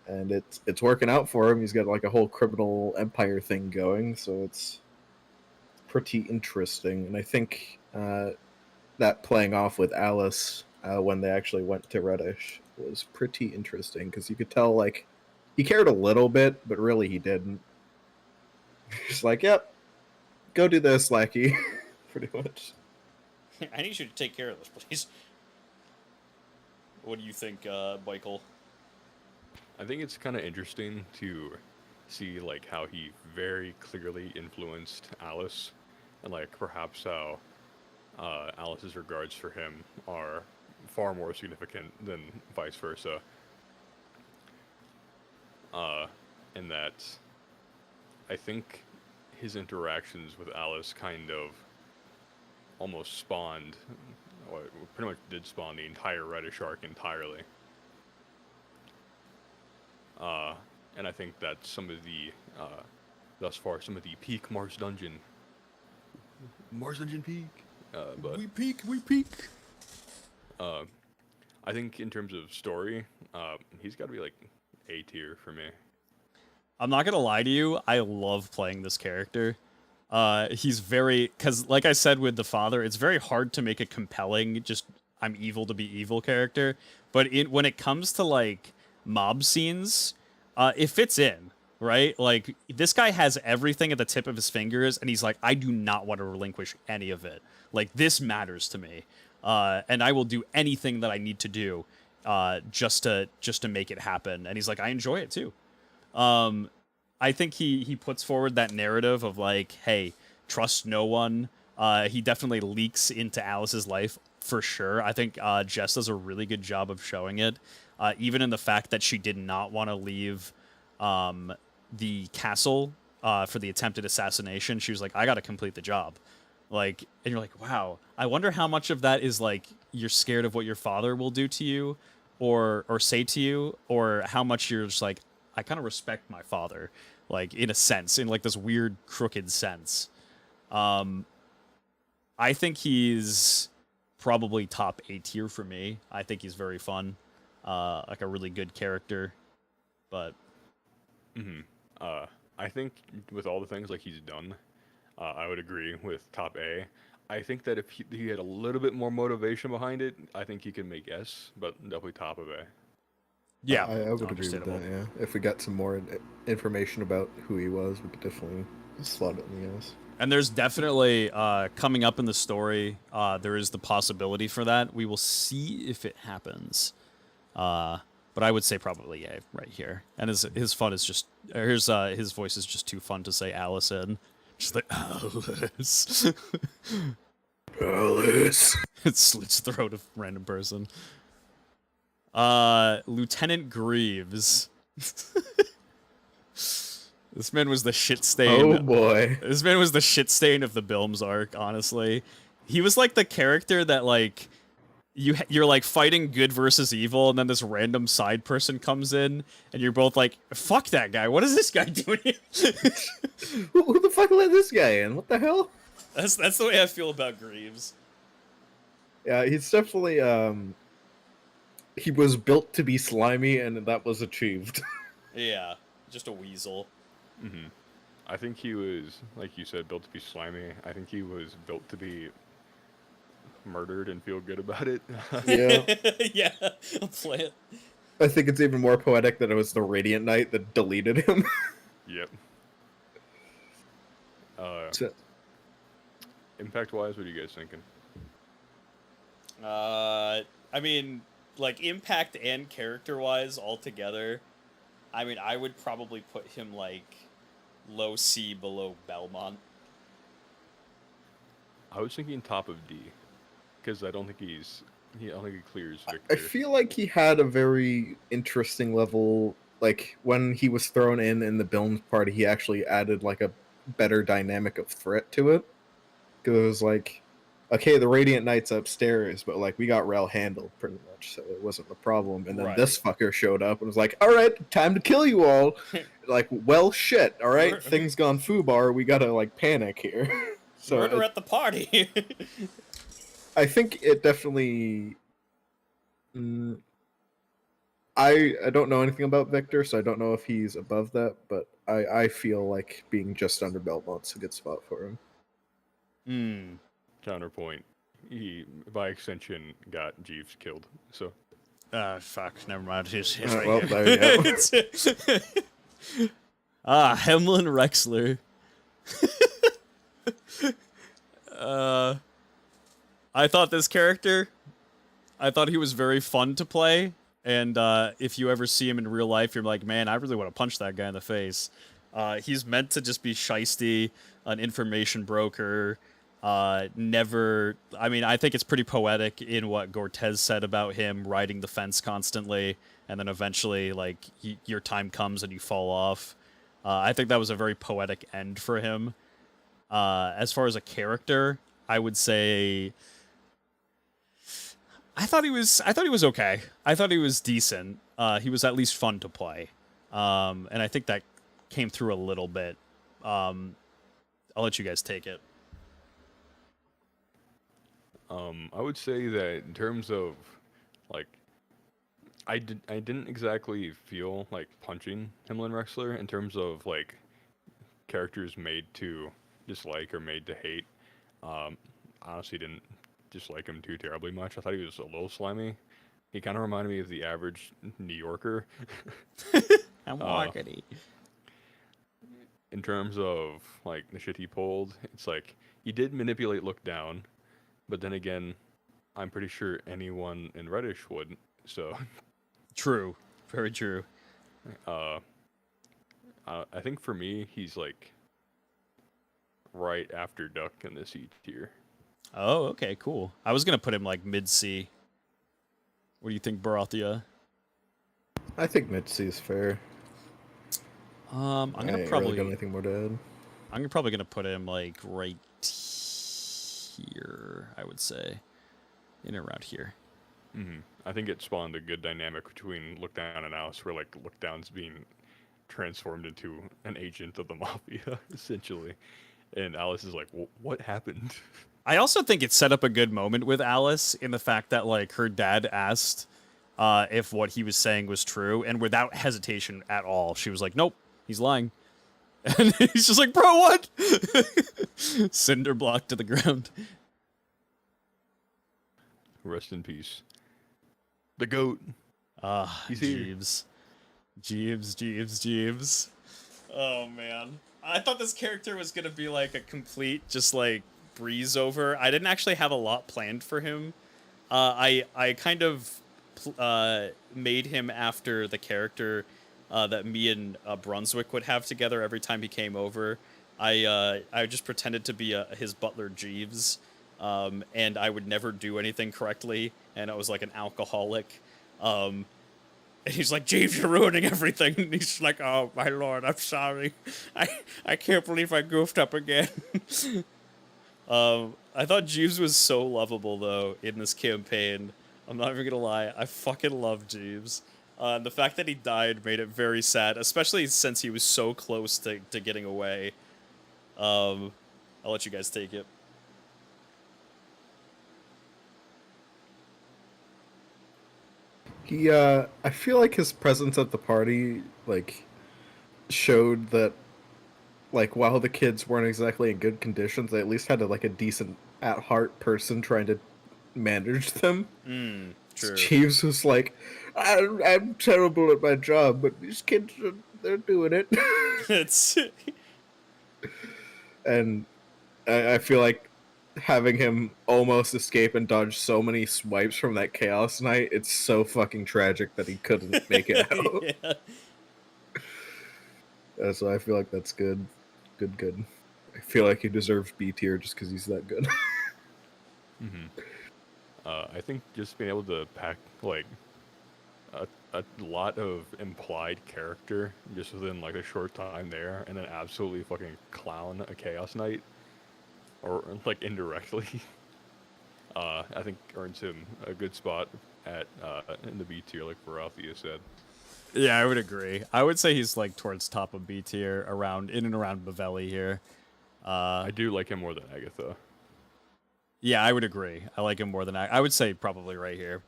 And it's working out for him. He's got, like, a whole criminal empire thing going, so it's pretty interesting. And I think that playing off with Alice when they actually went to Reddish was pretty interesting because you could tell like he cared a little bit, but really he didn't. He's like, "Yep, go do this, lackey," pretty much. I need you to take care of this, please. What do you think, Michael? I think it's kind of interesting to see like how he very clearly influenced Alice, and like perhaps how Alice's regards for him are far more significant than vice versa. In that, I think his interactions with Alice kind of almost spawned, or pretty much did spawn the entire Reddish arc entirely. And I think that some of the, thus far, some of the peak Mars Dungeon peak. But we peak. I think in terms of story, he's got to be like A tier for me. I'm not gonna lie to you, I love playing this character. He's very, because like I said with the father, it's very hard to make a compelling, just I'm evil to be evil character. But when it comes to like mob scenes, it fits in, right? Like this guy has everything at the tip of his fingers, and he's like, I do not want to relinquish any of it. Like this matters to me, and I will do anything that I need to do, just to make it happen. And he's like, I enjoy it too. I think he puts forward that narrative of like, hey, trust no one. He definitely leaks into Alice's life for sure. I think Jess does a really good job of showing it, even in the fact that she did not want to leave the castle for the attempted assassination. She was like, I got to complete the job. Like, and you're like, wow, I wonder how much of that is like you're scared of what your father will do to you or say to you, or how much you're just like, I kind of respect my father, like in a sense, in like this weird crooked sense. I think he's probably top A tier for me. I think he's very fun, like a really good character. But I think with all the things like he's done, I would agree with top A. I think that if he had a little bit more motivation behind it, I think he could make S, but definitely top of A. yeah, I would agree with understandable. that. Yeah, if we got some more information about who he was, we could definitely slot it in the S. And there's definitely coming up in the story. There is the possibility for that. We will see if it happens. But I would say probably A right here. And his fun is just his voice is just too fun to say Allison. Just like Alice. Alice. It slits the throat of a random person. Lieutenant Greaves. This man was the shit stain. Oh boy. This man was the shit stain of the Bilms arc, honestly. He was like the character that like you're like fighting good versus evil, and then this random side person comes in, and you're both like, fuck that guy, what is this guy doing here? Who the fuck let this guy in? What the hell? That's the way I feel about Greaves. Yeah, he's definitely he was built to be slimy, and that was achieved. Yeah, just a weasel. Mm-hmm. I think he was, like you said, built to be slimy. I think he was built to be murdered and feel good about it. Yeah. Yeah, I'll play it. I think it's even more poetic that it was the Radiant Knight that deleted him. Yep. So- Impact-wise, what are you guys thinking? I mean, like, impact and character-wise altogether, I mean, I would probably put him, like, low C below Belmont. I was thinking top of D, because I don't think he clears I Victor. feel like he had a very interesting level. Like when he was thrown in the Bilms party, he actually added like a better dynamic of threat to it. Because it was like, okay, the Radiant Knight's upstairs, but like we got Rel handled pretty much, so it wasn't a problem. And then Right. this fucker showed up and was like, "All right, time to kill you all." Like, well, shit. All right, things gone foobar. We gotta like panic here. So Murder at the party! I think it definitely. I don't know anything about Victor, so I don't know if he's above that, but I feel like being just under Belmont's a good spot for him. counterpoint, he by extension got Jeeves killed. So Fuck, never mind. He's Well, there you go. Hemlin Rexler. I thought this character, I thought he was very fun to play, and if you ever see him in real life, you're like, man, I really want to punch that guy in the face. He's meant to just be shisty, an information broker. I think it's pretty poetic in what Gortez said about him riding the fence constantly, and then eventually, like, your time comes and you fall off. I think that was a very poetic end for him. As far as a character, I would say I thought he was okay. I thought he was decent. He was at least fun to play. And I think that came through a little bit. I'll let you guys take it. I would say that in terms of, like, I didn't exactly feel like punching Himmler and Rexler in terms of, like, characters made to dislike or made to hate. Honestly didn't dislike him too terribly much. I thought he was a little slimy. He kind of reminded me of the average New Yorker. I'm walking. In terms of, like, the shit he pulled, it's like, he did manipulate Look Down, but then again, I'm pretty sure anyone in Reddish would, so... True. Very true. I think for me, he's, like, right after Duck in the C tier. Oh, okay, cool. I was going to put him, like, mid-C. What do you think, Barathia? I think mid-C is fair. I'm gonna I ain't probably really got anything more to add. I'm probably gonna put him like right here. I would say, in and around here. Mm-hmm. I think it spawned a good dynamic between Look Down and Alice, where, like, Look Down's being transformed into an agent of the Mafia, essentially, and Alice is like, "What happened?" I also think it set up a good moment with Alice in the fact that, like, her dad asked if what he was saying was true, and without hesitation at all, she was like, "Nope, he's lying." And he's just like, "Bro, what?" Cinder block to the ground. Rest in peace. The GOAT. He's Jeeves. Jeeves. Oh, man. I thought this character was going to be, like, a complete, just, like, breeze over. I didn't actually have a lot planned for him. I kind of made him after the character that me and Brunswick would have together every time he came over. I just pretended to be his butler Jeeves, and I would never do anything correctly, and I was like an alcoholic. And he's like, "Jeeves, you're ruining everything." And he's like, "Oh, my lord, I'm sorry. I can't believe I goofed up again." I thought Jeeves was so lovable, though, in this campaign. I'm not even gonna lie, I fucking love Jeeves. The fact that he died made it very sad, especially since he was so close to getting away. I'll let you guys take it. I feel like his presence at the party, like, showed that, like, while the kids weren't exactly in good conditions, they at least had a decent at-heart person trying to manage them. True. Jeeves was like, I'm terrible at my job, but these kids, they're doing it. It's... And I feel like having him almost escape and dodge so many swipes from that Chaos Knight, it's so fucking tragic that he couldn't make it out. Yeah. So I feel like that's good. Good. I feel like he deserves B tier just because he's that good. Mm-hmm. I think just being able to pack, like, a lot of implied character just within, like, a short time there, and then absolutely fucking clown a Chaos Knight, or, like, indirectly, I think earns him a good spot at in the B tier, like Barathia said. Yeah, I would agree. I would say he's, like, towards top of B tier, in and around Bavelli here. I do like him more than Agatha. Yeah, I would agree. I like him more than I would say probably right here.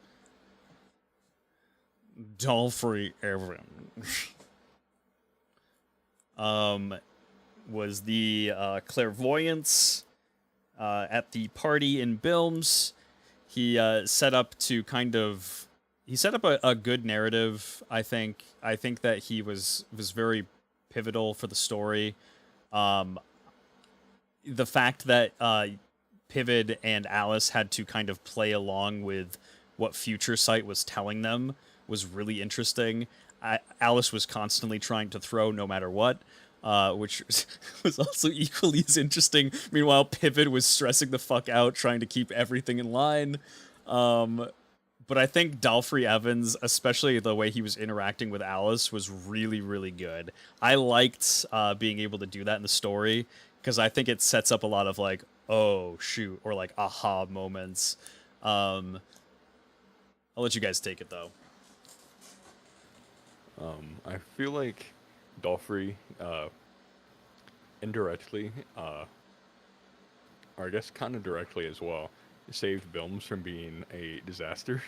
Dolphy Evans. Was the clairvoyance. at the party in Bilms. He set up a good narrative. I think that he was very pivotal for the story. The fact that Pivid and Alice had to kind of play along with what Future Sight was telling them was really interesting. Alice was constantly trying to throw no matter what, which was also equally as interesting. Meanwhile, Pivid was stressing the fuck out, trying to keep everything in line. But I think Dalfrey Evans, especially the way he was interacting with Alice, was really, really good. I liked being able to do that in the story, because I think it sets up a lot of, like, oh, shoot, or, like, aha moments. I'll let you guys take it, though. I feel like Dolphy, indirectly, or I guess kind of directly as well, saved Bilms from being a disaster.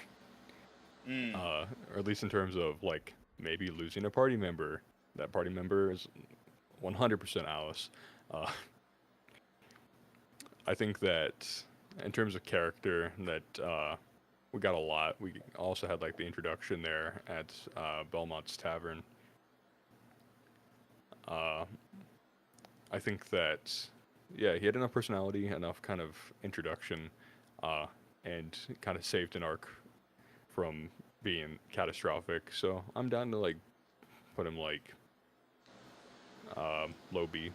Or at least in terms of, like, maybe losing a party member. That party member is 100% Alice. I think that in terms of character, that we got a lot. We also had, like, the introduction there at Belmont's Tavern. I think that, yeah, he had enough personality, enough kind of introduction, and kind of saved an arc from being catastrophic. So I'm down to, like, put him, like, low B.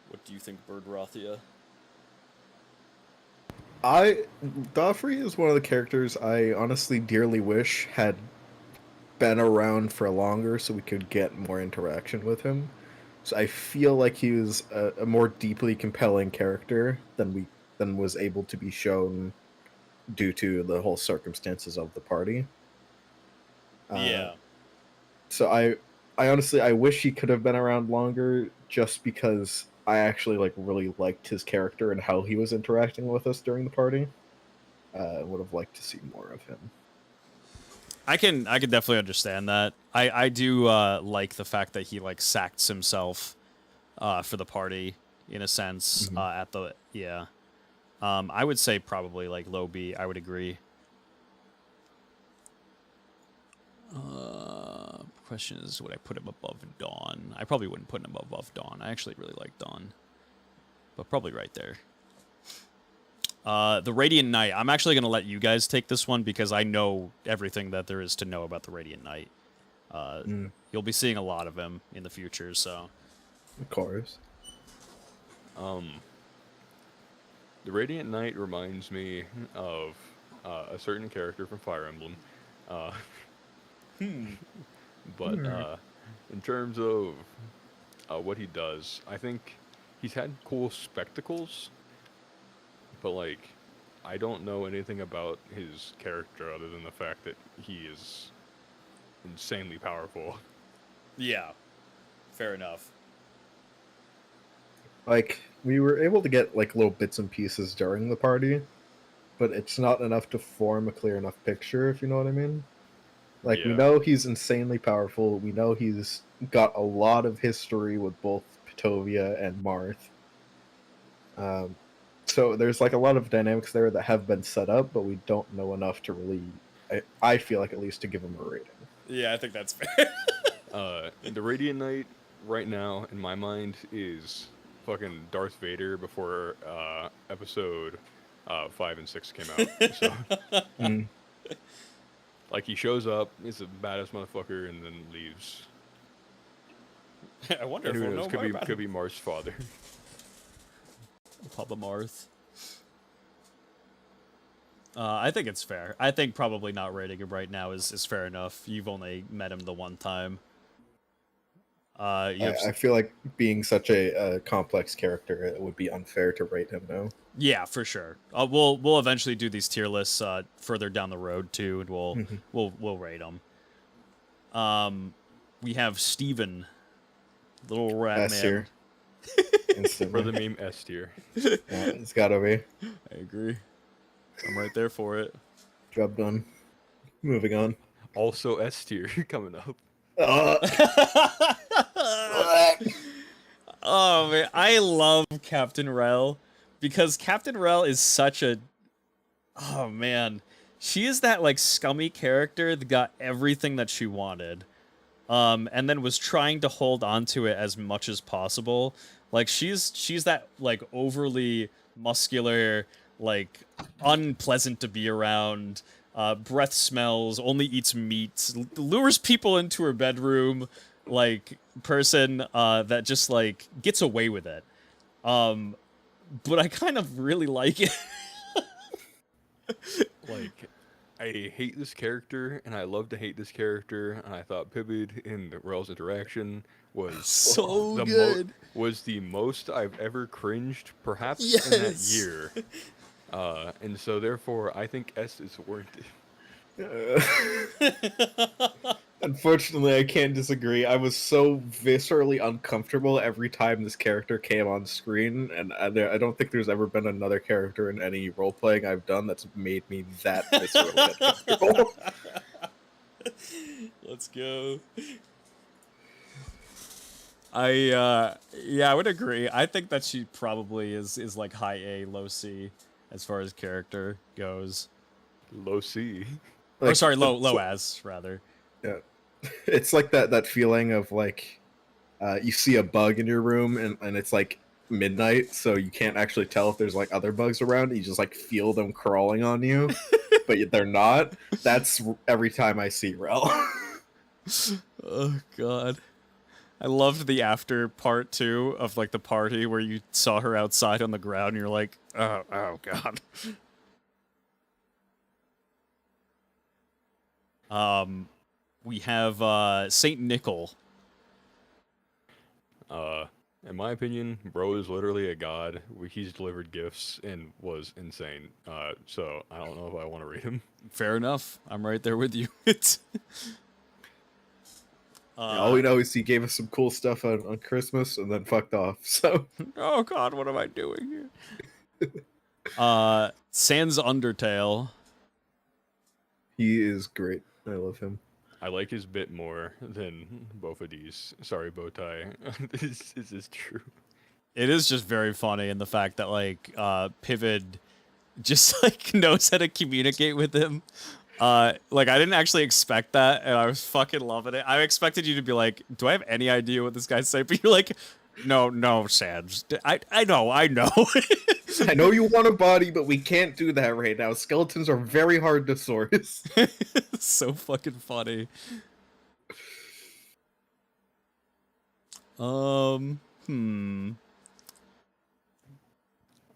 What do you think, Bird Rothia? Joffrey is one of the characters I honestly dearly wish had been around for longer so we could get more interaction with him. So I feel like he was a more deeply compelling character than was able to be shown due to the whole circumstances of the party. Yeah. So I honestly I wish he could have been around longer, just because I actually, like, really liked his character and how he was interacting with us during the party. I would have liked to see more of him. I can definitely understand that. I do like the fact that he, like, sacked himself for the party, in a sense. I would say probably, like, low B. I would agree. Question is, would I put him above Dawn? I probably wouldn't put him above Dawn. I actually really like Dawn, but probably right there. The Radiant Knight. I'm actually going to let you guys take this one because I know everything that there is to know about the Radiant Knight. You'll be seeing a lot of him in the future, so. Of course. The Radiant Knight reminds me of a certain character from Fire Emblem. But in terms of what he does, I think he's had cool spectacles, but, like, I don't know anything about his character other than the fact that he is insanely powerful. Yeah, fair enough. Like, we were able to get, like, little bits and pieces during the party, but it's not enough to form a clear enough picture, if you know what I mean. Like, we know he's insanely powerful. We know he's got a lot of history with both Petovia and Marth. So there's, like, a lot of dynamics there that have been set up, but we don't know enough to really, I feel like, at least to give him a rating. Yeah, I think that's fair. The Radiant Knight, right now, in my mind, is fucking Darth Vader before episode 5 and 6 came out. So, like, he shows up, he's a badass motherfucker, and then leaves. I wonder and if who we'll knows, know could be Marth's father. Papa Marth. I think it's fair. I think probably not rating him right now is fair enough. You've only met him the one time. I feel like being such a complex character, it would be unfair to rate him now. Yeah, for sure. We'll eventually do these tier lists further down the road too, and we'll rate them. We have Steven, little rat S man. tier. For the meme, S tier. Yeah, it's gotta be. I agree. I'm right there for it. Job done. Moving on. Also S tier coming up. Oh man, I love Captain Rel because Captain Rel is such a oh man, she is that like scummy character that got everything that she wanted, and then was trying to hold on to it as much as possible. Like she's that like overly muscular, like unpleasant to be around. Breath smells, only eats meat, lures people into her bedroom, like person that just like gets away with it. But I kind of really like it. Like, I hate this character, and I love to hate this character, and I thought Pibid in the Rel's interaction was So the good. was the most I've ever cringed, perhaps in that Yes. year. And so therefore, I think S is warranted. Unfortunately, I can't disagree. I was so viscerally uncomfortable every time this character came on screen, and I don't think there's ever been another character in any role playing I've done that's made me that viscerally uncomfortable. Let's go. I would agree. I think that she probably is like high A, low C as far as character goes. Low C. Or sorry, low as rather. Yeah. It's like that feeling of like you see a bug in your room and it's like midnight, so you can't actually tell if there's like other bugs around. You just like feel them crawling on you, but they're not. That's every time I see Rel. Oh god. I loved the after part too of like the party where you saw her outside on the ground and you're like, oh god. We have Saint Nickel. In my opinion, bro is literally a god. He's delivered gifts and was insane. So I don't know if I want to rate him. Fair enough. I'm right there with you. It's All we know is he gave us some cool stuff on Christmas and then fucked off. So oh god, what am I doing here? Sans Undertale. he is great. I love him. I like his bit more than both of these. Sorry, Bowtie. This is true. It is just very funny in the fact that like Pivot just like knows how to communicate with him. Like I didn't actually expect that, and I was fucking loving it. I expected you to be like, "Do I have any idea what this guy's saying?" But you're like, "No, Sans. I know." I know you want a body, but we can't do that right now. Skeletons are very hard to source. So fucking funny. Hmm.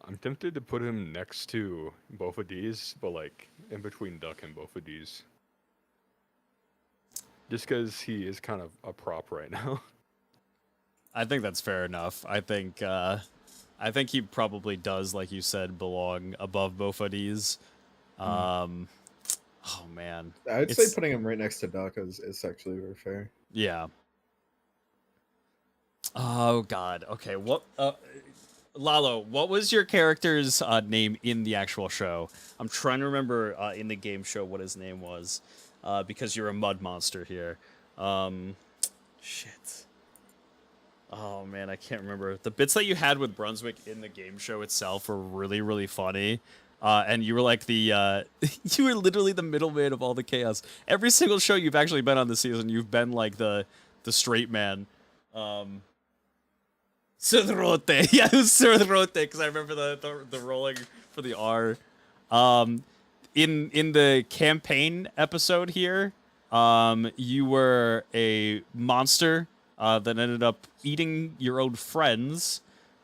I'm tempted to put him next to both of these, but like in between Duck and both of these. Just because he is kind of a prop right now. I think that's fair enough. I think he probably does, like you said, belong above both of these. Oh man, I'd say putting him right next to Doc is actually very fair. Yeah. Oh god. Okay. What? Lalo, what was your character's name in the actual show? I'm trying to remember in the game show what his name was, because you're a mud monster here. Shit. Oh man, I can't remember. The bits that you had with Brunswick in the game show itself were really, really funny. And you were like the you were literally the middleman of all the chaos. Every single show you've actually been on this season, you've been like the straight man. Sudrote. Yeah, it was Sudrote because I remember the rolling for the R. In the campaign episode here, you were a monster that ended up eating your own friends.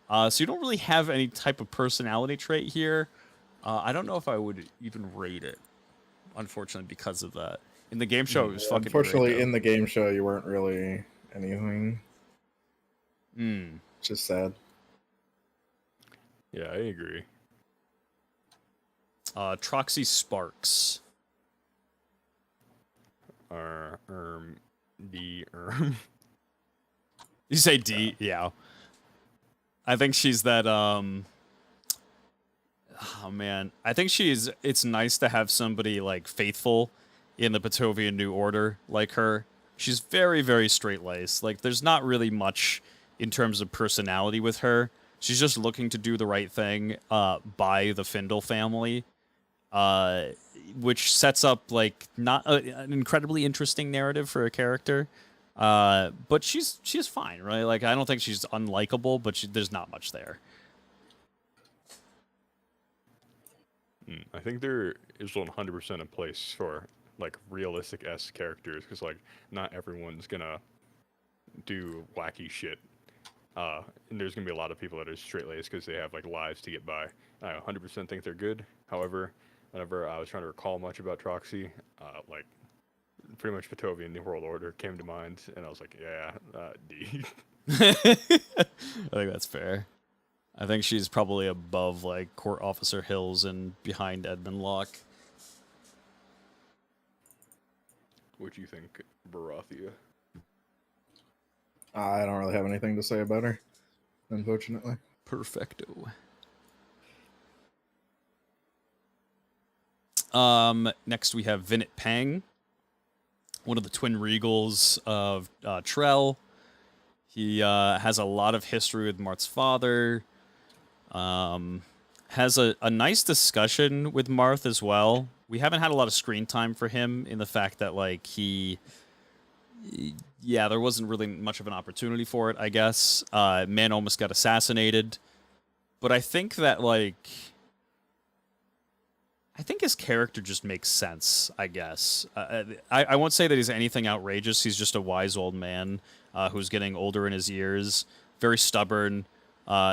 So you don't really have any type of personality trait here. I don't know if I would even rate it, unfortunately, because of that. In the game show, it was fucking unfortunately, great, though. in the game show, you weren't really anything. Just sad. Yeah, I agree. Troxy Sparks. D. You say D? Yeah. I think she's that, oh man. I think it's nice to have somebody, like, faithful in the Patovian New Order like her. She's very, very straight-laced. Like, there's not really much in terms of personality with her. She's just looking to do the right thing by the Findle family, which sets up, like, not an incredibly interesting narrative for a character. But she's fine, right? Like, I don't think she's unlikable, but there's not much there. I think there is 100% a place for like realistic-esque characters, because like not everyone's gonna do wacky shit. And there's gonna be a lot of people that are straight-laced because they have like lives to get by. I 100% think they're good. However, whenever I was trying to recall much about Troxy, like pretty much Patovian New World Order came to mind, and I was like, yeah, D. I think that's fair. I think she's probably above, like, Court Officer Hills and behind Edmund Locke. What do you think, Barathia? I don't really have anything to say about her, unfortunately. Perfecto. Next we have Vinit Pang, one of the twin regals of Trell. He has a lot of history with Marth's father. Has a nice discussion with Marth as well. We haven't had a lot of screen time for him in the fact that, like, there wasn't really much of an opportunity for it, I guess. Man almost got assassinated. But I think that, like, I think his character just makes sense, I guess. I won't say that he's anything outrageous. He's just a wise old man who's getting older in his years, very stubborn.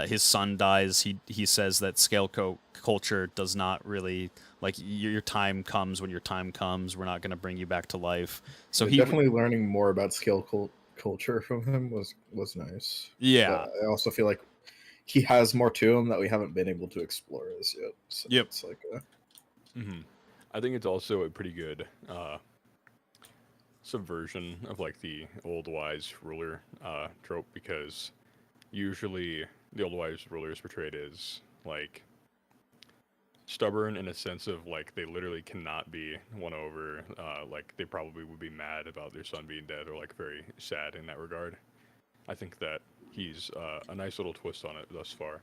His son dies. He says that scale culture does not really, like, your time comes when your time comes. We're not going to bring you back to life. So he definitely learning more about scale culture from him was nice. Yeah. But I also feel like he has more to him that we haven't been able to explore as yet. So Yep. It's like I think it's also a pretty good subversion of like the old wise ruler trope, because usually the old wise ruler is portrayed as like stubborn in a sense of like they literally cannot be won over. Like they probably would be mad about their son being dead, or like very sad in that regard. I think that he's a nice little twist on it thus far.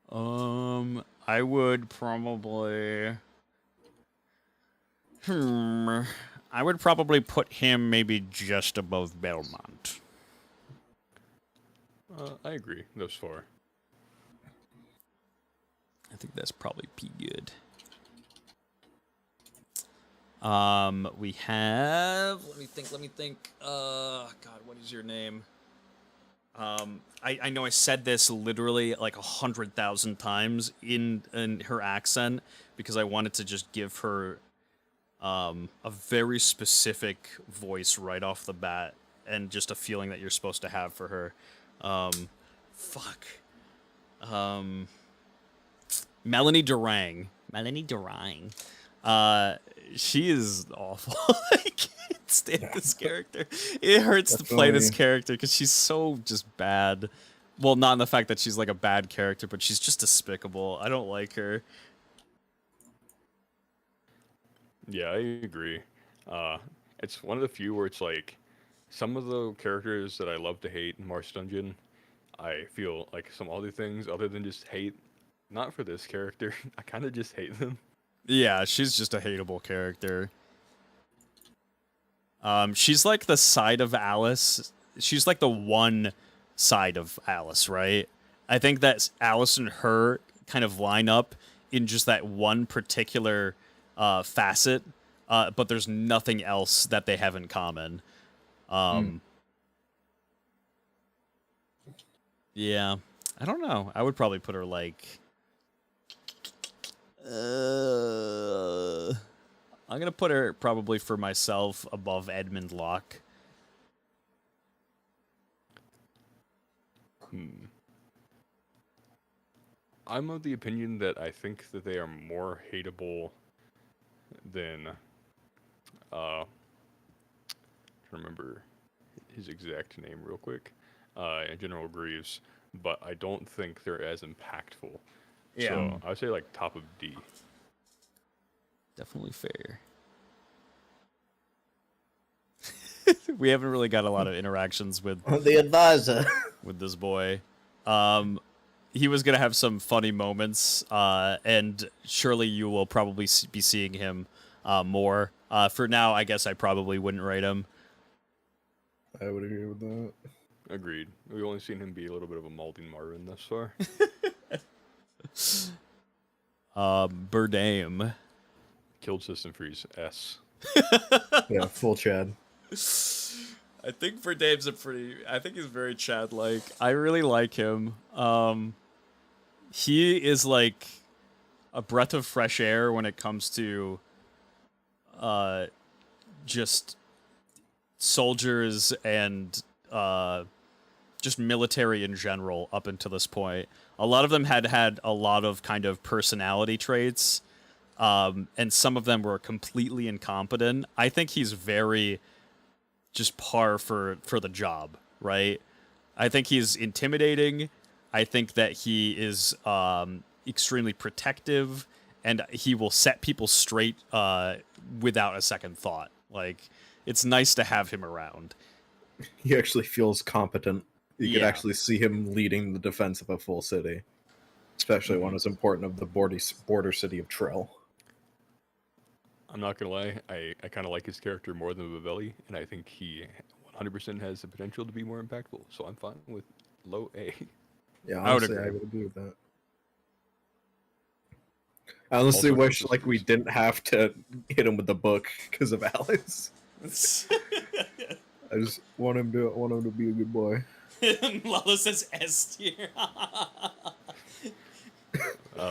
I would probably put him maybe just above Belmont. I agree thus far. I think that's probably pretty good. We have. Let me think. God, what is your name? I know I said this literally like 100,000 times in her accent because I wanted to just give her a very specific voice right off the bat and just a feeling that you're supposed to have for her. Melanie Durang. She is awful. I can't stand this character. It hurts to play this character because she's so just bad. Well, not in the fact that she's like a bad character, but she's just despicable. I don't like her. Yeah, I agree. It's one of the few where it's like some of the characters that I love to hate in March Dungeon, I feel like some other things other than just hate. Not for this character. I kind of just hate them. Yeah, she's just a hateable character. She's like the side of Alice. She's like the one side of Alice, right? I think that Alice and her kind of line up in just that one particular facet, but there's nothing else that they have in common. Yeah, I don't know. I would probably put her like... I'm gonna put her probably for myself above Edmund Locke. I'm of the opinion that I think that they are more hateable than remember his exact name real quick. General Greaves, but I don't think they're as impactful. Yeah. So I would say like top of D. Definitely fair. We haven't really got a lot of interactions with The advisor. this boy. He was gonna have some funny moments, and surely you will probably be seeing him more. For now, I guess I probably wouldn't rate him. I would agree with that. Agreed. We've only seen him be a little bit of a molding Marvin thus far. Burdame. Killed System Freeze. S. Yeah, full Chad. I think Burdame's I think he's very Chad-like. I really like him. He is like a breath of fresh air when it comes to just soldiers and just military in general up until this point. A lot of them had a lot of kind of personality traits, and some of them were completely incompetent. I think he's very just par for the job, right? I think he's intimidating. I think that he is extremely protective, and he will set people straight without a second thought. Like, it's nice to have him around. He actually feels competent. You could Yeah. actually see him leading the defense of a full city, especially one as important of the border city of Trill. I'm not gonna lie, I kind of like his character more than Bavelli, and I think he 100% has the potential to be more impactful. So I'm fine with low A. Yeah, I would honestly, agree. I would agree with that. I honestly Also, wish Joseph like we Freeze. didn't have to hit him with the book because of Alice. I just want him to be a good boy. Lalo says S tier.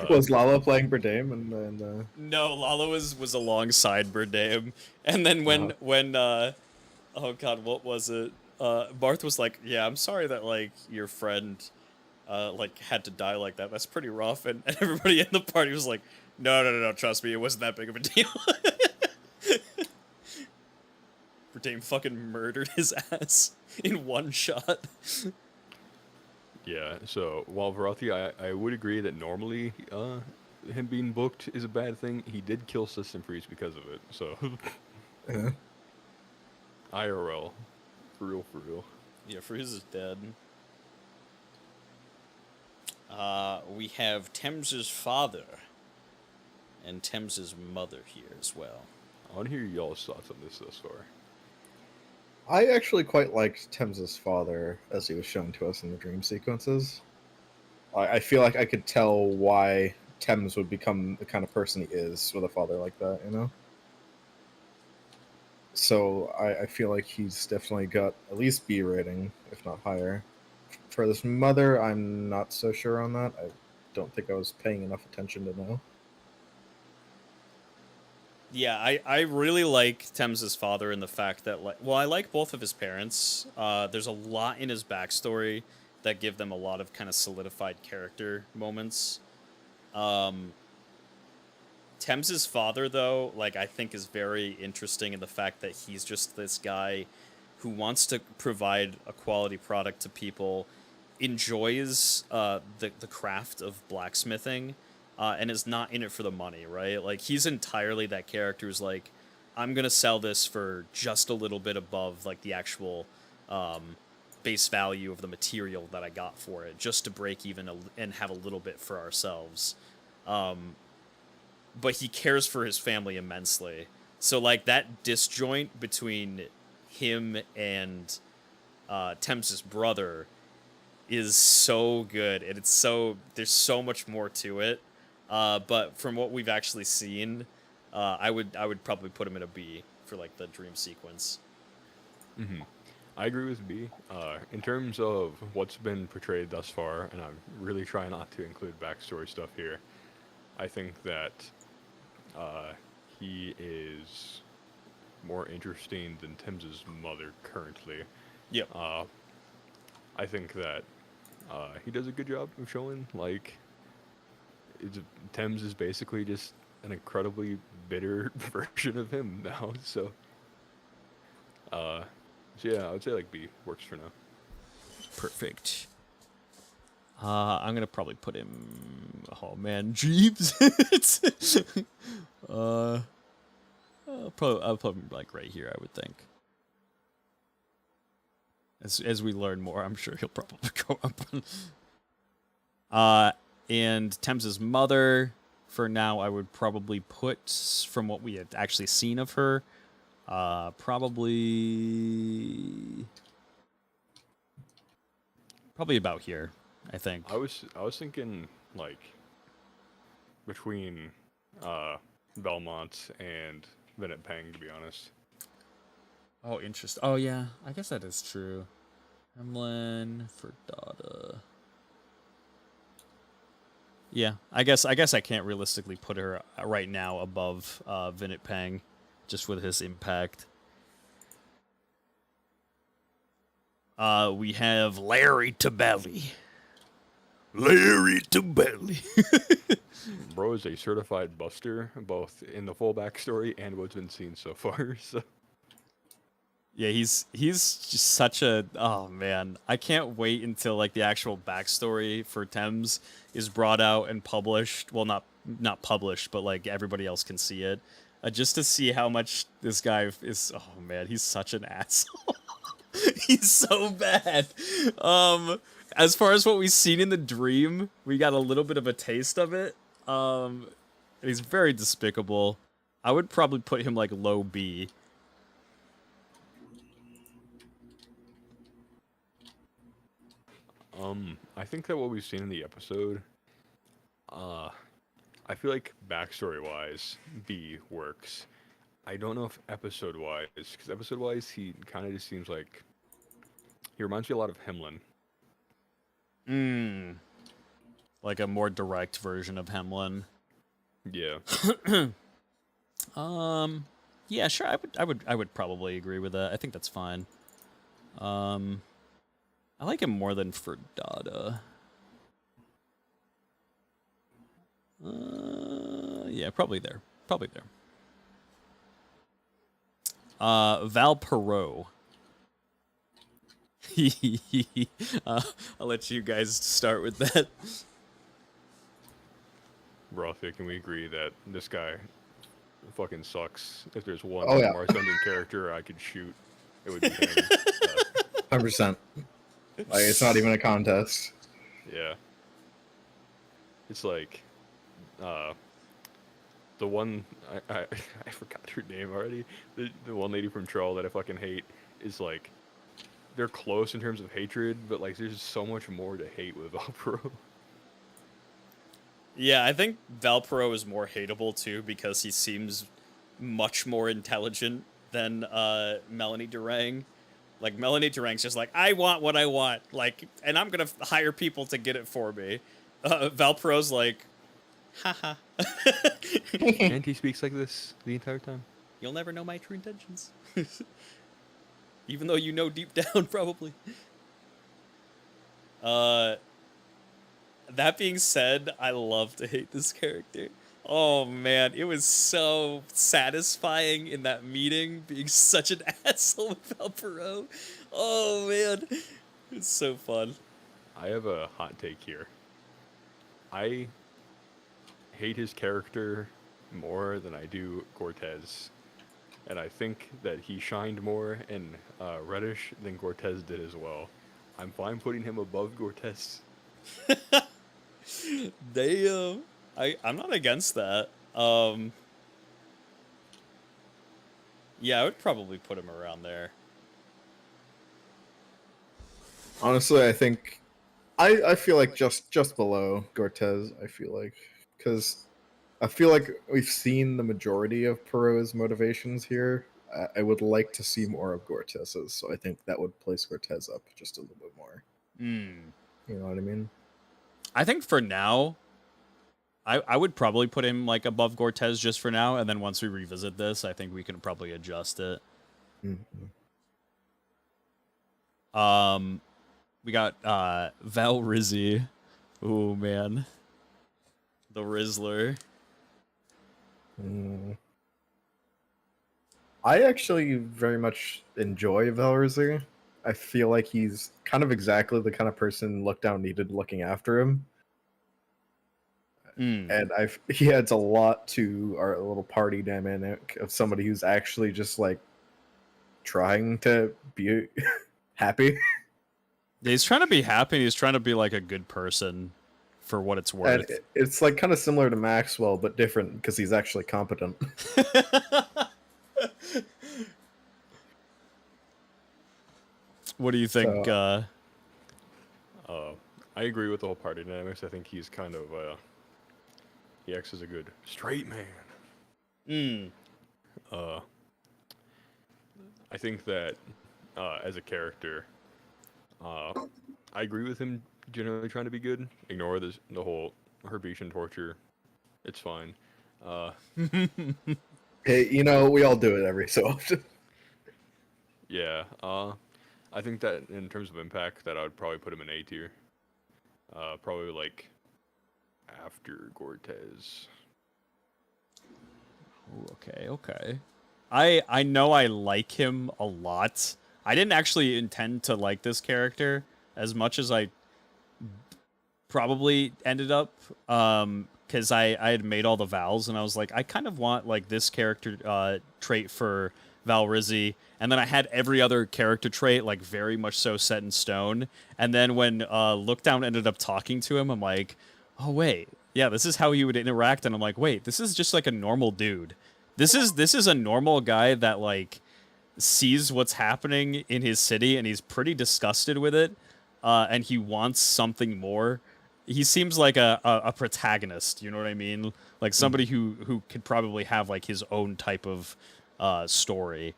Was Lala playing Berdame and No, Lalo was alongside Burdame, and then when oh god, what was it? Marth was like, "Yeah, I'm sorry that like your friend like had to die like that. That's pretty rough." And everybody in the party was like, "No, trust me, it wasn't that big of a deal." Burdame fucking murdered his ass in one shot. Yeah, so while Varathi, I would agree that normally him being booked is a bad thing. He did kill System Freeze because of it, so yeah. IRL, for real. Yeah, Freeze is dead. We have Thames's father and Thames's mother here as well. I want to hear y'all's thoughts on this thus far. I actually quite liked Thames's father as he was shown to us in the dream sequences. I feel like I could tell why Thames would become the kind of person he is with a father like that, you know? So I feel like he's definitely got at least B rating, if not higher. For this mother, I'm not so sure on that. I don't think I was paying enough attention to know. Yeah, I really like Thames's father in the fact that, like, well, I like both of his parents. There's a lot in his backstory that give them a lot of kind of solidified character moments. Thames's father, though, like, I think is very interesting in the fact that he's just this guy who wants to provide a quality product to people, enjoys the craft of blacksmithing, and is not in it for the money, right? Like, he's entirely that character who's like, I'm going to sell this for just a little bit above, like, the actual base value of the material that I got for it, just to break even and have a little bit for ourselves. But he cares for his family immensely. So, like, that disjoint between him and Thames's brother is so good, and there's so much more to it. But from what we've actually seen, I would probably put him in a B for like the dream sequence. Mm-hmm. I agree with B. In terms of what's been portrayed thus far, and I'm really trying not to include backstory stuff here, I think that he is more interesting than Thames's mother currently. Yep. I think that he does a good job of showing, like, Thames is basically just an incredibly bitter version of him now. So yeah, I would say like B works for now. Perfect. I'm gonna probably put him. Oh man, Jeeves. I'll put him like right here, I would think. As we learn more, I'm sure he'll probably go up. And Thames' mother, for now, I would probably put, from what we had actually seen of her, probably about here, I think. I was thinking like between Belmont and Bennett Peng, to be honest. Oh, interesting. Oh, yeah. I guess that is true. Hemlin, Ferdada. Yeah, I guess I can't realistically put her right now above Vinit Peng, just with his impact. We have Larry Tabelli. Larry Tabelli. Bro is a certified buster, both in the full backstory and what's been seen so far. So Yeah, he's just such a, oh man, I can't wait until like the actual backstory for Thames is brought out and published. Well, not published, but like everybody else can see it, just to see how much this guy is. Oh man, he's such an asshole. He's so bad. As far as what we've seen in the dream, we got a little bit of a taste of it. He's very despicable. I would probably put him like low B. I think that what we've seen in the episode, I feel like backstory-wise, B works. I don't know if episode-wise, because episode-wise, he kind of just seems like, he reminds me a lot of Hemlin. Like a more direct version of Hemlin. Yeah. Yeah, sure. I would probably agree with that. I think that's fine. I like him more than Ferdada. Yeah, probably there. Probably there. Val Perot. I'll let you guys start with that. Rothie, can we agree that this guy fucking sucks? If there's one Oh, yeah. Marth Dungeon character I could shoot, it would be him. 100%. Like, it's not even a contest. Yeah. It's like, the one, I forgot her name already. The one lady from Troll that I fucking hate is like, they're close in terms of hatred, but like, there's so much more to hate with Valpro. Yeah, I think Valpero is more hateable too because he seems much more intelligent than Melanie Durang. Like Melanie Durang's just like, I want what I want, like, and I'm gonna hire people to get it for me. Valpero's like, haha. And he speaks like this the entire time. You'll never know my true intentions. Even though you know deep down, probably. That being said, I love to hate this character. Oh man, it was so satisfying in that meeting, being such an asshole with Valpero. Oh man, it's so fun. I have a hot take here. I hate his character more than I do Cortez. And I think that he shined more in Reddish than Cortez did as well. I'm fine putting him above Cortez. Damn. I'm not against that. Yeah, I would probably put him around there. Honestly, I think I feel like just below Cortez. I feel like because I feel like we've seen the majority of Perot's motivations here. I would like to see more of Cortez's, so I think that would place Cortez up just a little bit more. You know what I mean? I think for now, I would probably put him like above Cortez just for now, and then once we revisit this, I think we can probably adjust it. Mm-hmm. We got Val Rizzi. Oh man, the Rizzler. I actually very much enjoy Valrizer. I feel like he's kind of exactly the kind of person Lookdown needed looking after him. And he adds a lot to our little party dynamic of somebody who's actually just like trying to be happy. He's trying to be happy. He's trying to be like a good person, for what it's And worth. it's like kind of similar to Maxwell, but different because he's actually competent. What do you think? So- I agree with the whole party dynamics. I think he's kind of he acts as a good straight man. I think that as a character, I agree with him generally trying to be good. Ignore the whole Herbetian torture. It's fine. Hey, we all do it every so often. Yeah. I think that in terms of impact, that I would probably put him in A tier. Probably like after Cortez. Ooh, okay. I know I like him a lot. I didn't actually intend to like this character as much as I probably ended up, because I had made all the vows and I was like, I kind of want like this character trait for Valrizzi, and then I had every other character trait like very much so set in stone. And then when Lookdown ended up talking to him, I'm like, oh wait, yeah, this is how he would interact. And I'm like, wait, this is just like a normal dude. This is a normal guy that like sees what's happening in his city and he's pretty disgusted with it, and he wants something more. He seems like a protagonist, you know what I mean? Like somebody who could probably have like his own type of story.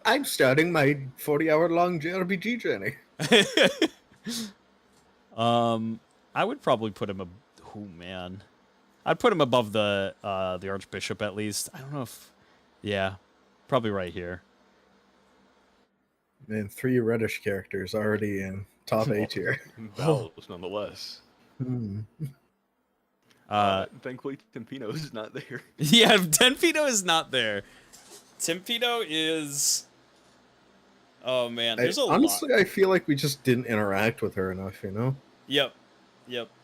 I'm starting my 40-hour-long JRPG journey. I would probably put him man. I'd put him above the Archbishop at least. I don't know if, yeah, probably right here. And 3 reddish characters already in top 8 tier. Vowels, nonetheless. Thankfully, Tempino is not there. Yeah, Tempino is not there. Tempino is. Oh man, there's honestly, I feel like we just didn't interact with her enough. Yep,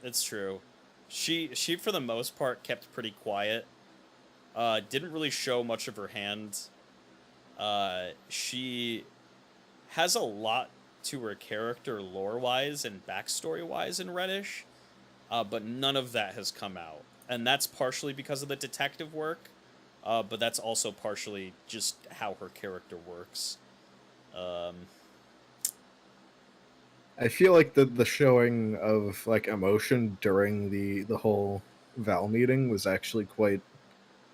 it's true. She for the most part kept pretty quiet. Didn't really show much of her hand. She has a lot to her character lore-wise and backstory-wise in Reddish, but none of that has come out. And that's partially because of the detective work, but that's also partially just how her character works. I feel like the showing of like emotion during the whole Val meeting was actually quite.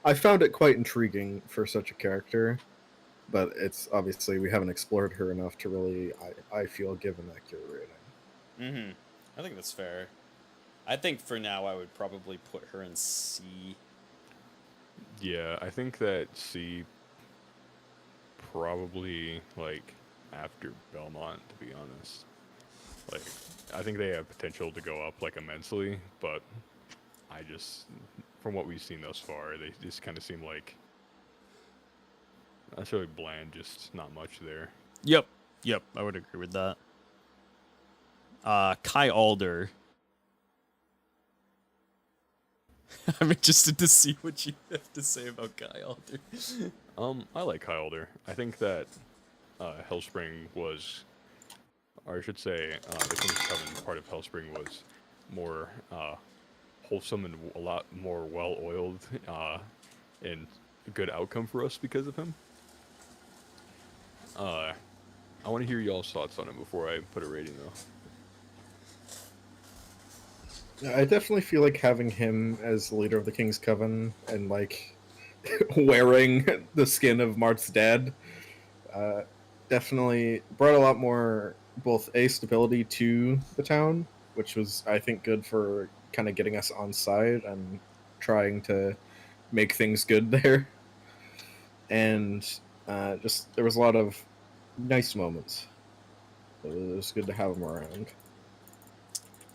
I found it quite intriguing for such a character, but it's obviously we haven't explored her enough to really. I feel give an accurate rating. I think that's fair. I think for now I would probably put her in C. Yeah, I think that C probably like after Belmont, to be honest. Like, I think they have potential to go up like immensely, but I just, from what we've seen thus far, they just kind of seem like that's really bland, just not much there. Yep, I would agree with that. Kai Alder. I'm interested to see what you have to say about Kai Alder. I like Kai Alder. I think that Hellspring was, or I should say, the King's Coven part of Hellspring was more wholesome and a lot more well-oiled, and a good outcome for us because of him. I want to hear y'all's thoughts on him before I put a rating, though. I definitely feel like having him as the leader of the King's Coven and like wearing the skin of Marth's dad definitely brought a lot more both stability to the town, which was I think good for kind of getting us on side and trying to make things good there. And just there was a lot of nice moments. It was good to have him around.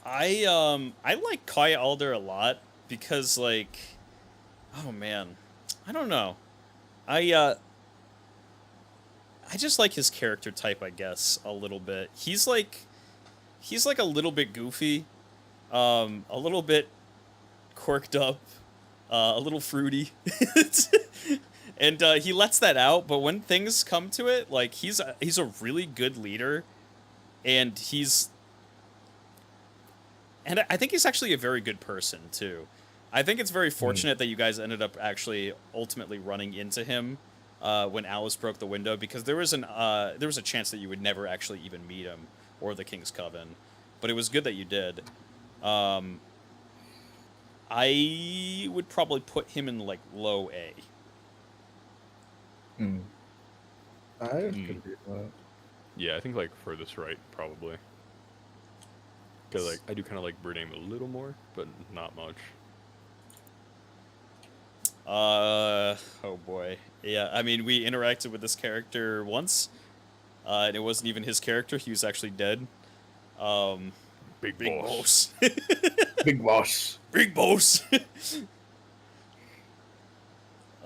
I like Kai Alder a lot because like, oh man, I don't know. I just like his character type, I guess, a little bit. He's like a little bit goofy, a little bit quirked up, a little fruity. And he lets that out, but when things come to it, like he's a really good leader. and I think he's actually a very good person too. I think it's very fortunate that you guys ended up actually ultimately running into him when Alice broke the window, because there was a chance that you would never actually even meet him or the King's Coven, but it was good that you did. I would probably put him in like low A. I could agree with that. Yeah, I think like furthest right probably. Because like I do kind of like Bername a little more, but not much. Oh boy. Yeah, I mean, we interacted with this character once, and it wasn't even his character. He was actually dead. Big Big boss. boss. Big boss. Big boss.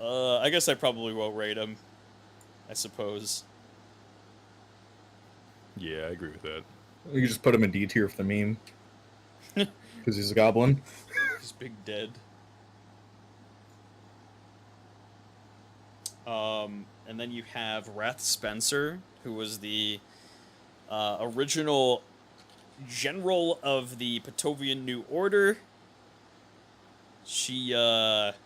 I guess I probably won't rate him, I suppose. Yeah, I agree with that. You just put him in D tier for the meme. Because he's a goblin. He's big dead. And then you have Wrath Spencer, who was the original general of the Patovian New Order. She got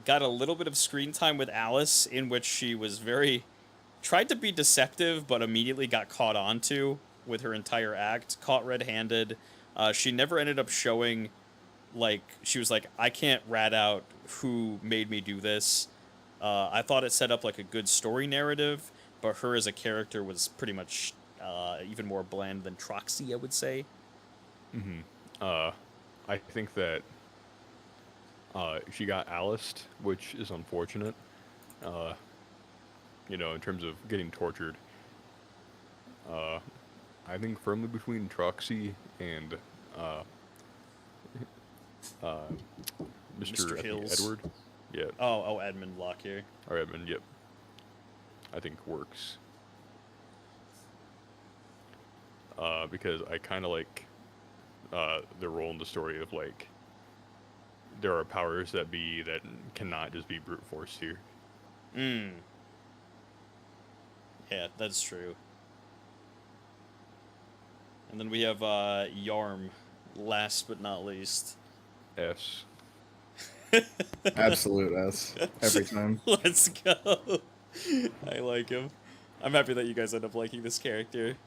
a little bit of screen time with Alice, in which she was tried to be deceptive, but immediately got caught onto with her entire act, caught red-handed. She never ended up showing, like, she was like, I can't rat out who made me do this. I thought it set up like a good story narrative, but her as a character was pretty much even more bland than Troxy, I would say. I think that she got Aliced, which is unfortunate. You know, in terms of getting tortured. I think firmly between Troxy and Mr. I think Hills. Edward. Yeah. Oh, Edmund Lockyer. Or Edmund, yep. I think works. Because I kind of like the role in the story of, like, there are powers that be that cannot just be brute force here. Yeah, that's true. And then we have Yarm, last but not least. S. Absolute S. Every time. Let's go. I like him. I'm happy that you guys end up liking this character.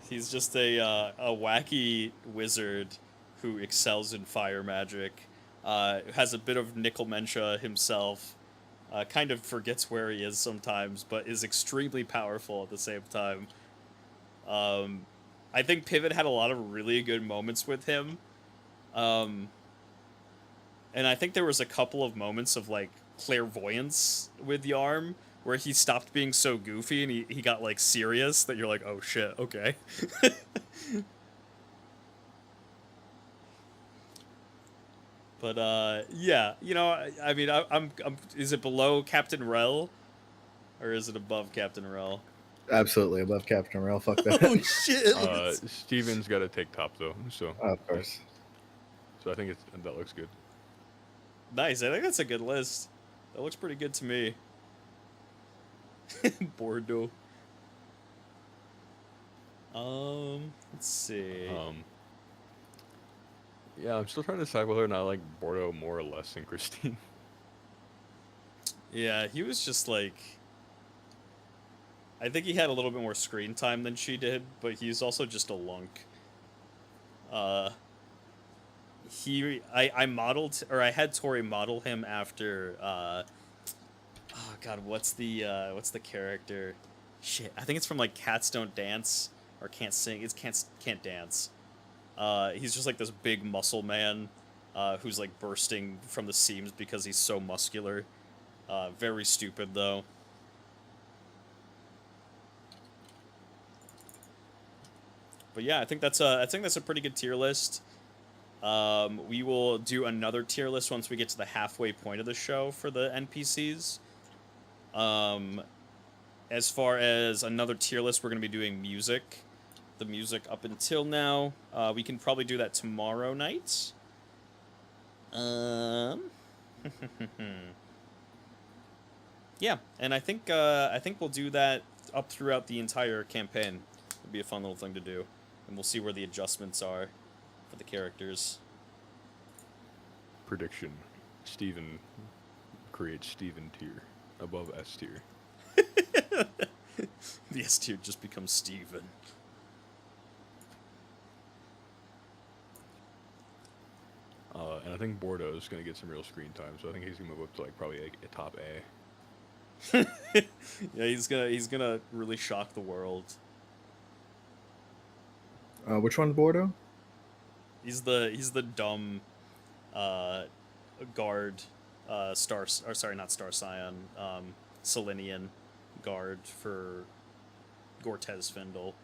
He's just a wacky wizard who excels in fire magic. Has a bit of nickelmentia himself. Kind of forgets where he is sometimes, but is extremely powerful at the same time. I think Pivot had a lot of really good moments with him. And I think there was a couple of moments of, like, clairvoyance with Yarm, where he stopped being so goofy and he got, like, serious, that you're like, oh shit, okay. But, yeah, you know, I mean, I'm is it below Captain Rel? Or is it above Captain Rel? Absolutely above Captain Rail. Fuck that. Oh shit! Steven's got to take top, though, so... Of course. So I think that looks good. Nice, I think that's a good list. That looks pretty good to me. Bordeaux. Let's see. Yeah, I'm still trying to decide whether or not I like Bordeaux more or less than Christine. Yeah, he was just like... I think he had a little bit more screen time than she did, but he's also just a lunk. I modeled, or I had Tori model him after, oh god, what's the character? Shit, I think it's from, like, Cats Don't Dance, or Can't Sing, it's Can't Dance. He's just like this big muscle man, who's, like, bursting from the seams because he's so muscular. Very stupid, though. But yeah, I think that's a pretty good tier list. We will do another tier list once we get to the halfway point of the show for the NPCs. As far as another tier list, we're going to be doing music. The music up until now. We can probably do that tomorrow night. Yeah, and I think we'll do that up throughout the entire campaign. Could be a fun little thing to do. And we'll see where the adjustments are for the characters. Prediction: Steven creates Steven tier above S tier. The S tier just becomes Steven. And I think Bordeaux is going to get some real screen time, so I think he's going to move up to like probably a top A. Yeah, he's gonna really shock the world. Which one, Bordeaux? He's the dumb guard not Star Scion, Selenian guard for Gortez Findle.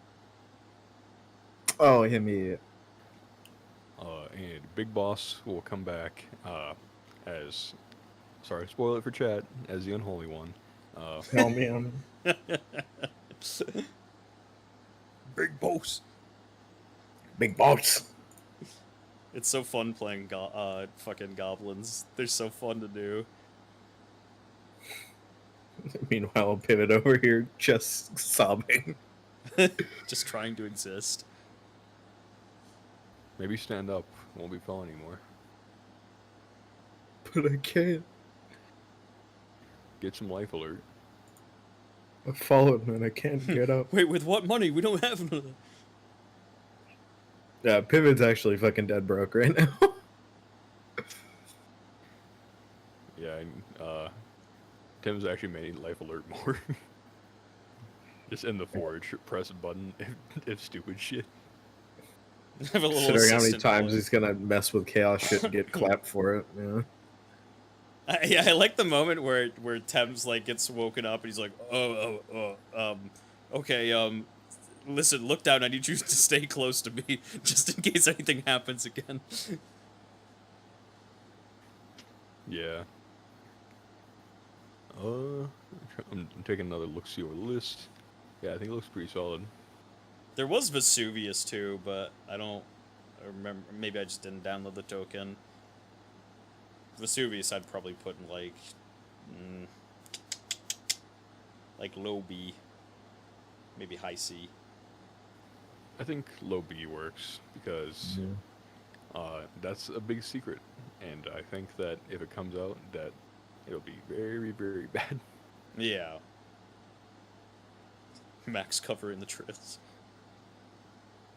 Oh, him, yeah. And Big Boss will come back as, sorry, spoil it for chat, as the Unholy One. Hell, man. Big Boss. Big boss. It's so fun playing fucking goblins. They're so fun to do. Meanwhile, Pivot over here just sobbing. Just trying to exist. Maybe stand up, won't be fell anymore. But I can't. Get some life alert. I've fallen and I can't get up. Wait, with what money? We don't have none. Yeah, Pivot's actually fucking dead broke right now. Yeah, and Tim's actually made life alert more. Just in the forge, press a button if stupid shit. Have a little Considering how many assistant times voice. he's gonna mess with chaos shit and get clapped for it. Yeah. I like the moment where Thames like gets woken up and he's like, okay, listen, look down. I need you to stay close to me, just in case anything happens again. Yeah. I'm taking another look-see over the list. Yeah, I think it looks pretty solid. There was Vesuvius too, but I remember. Maybe I just didn't download the token. Vesuvius, I'd probably put in like low B, maybe high C. I think low B works because that's a big secret, and I think that if it comes out, that it'll be very, very bad. Yeah. Max covering the Triss.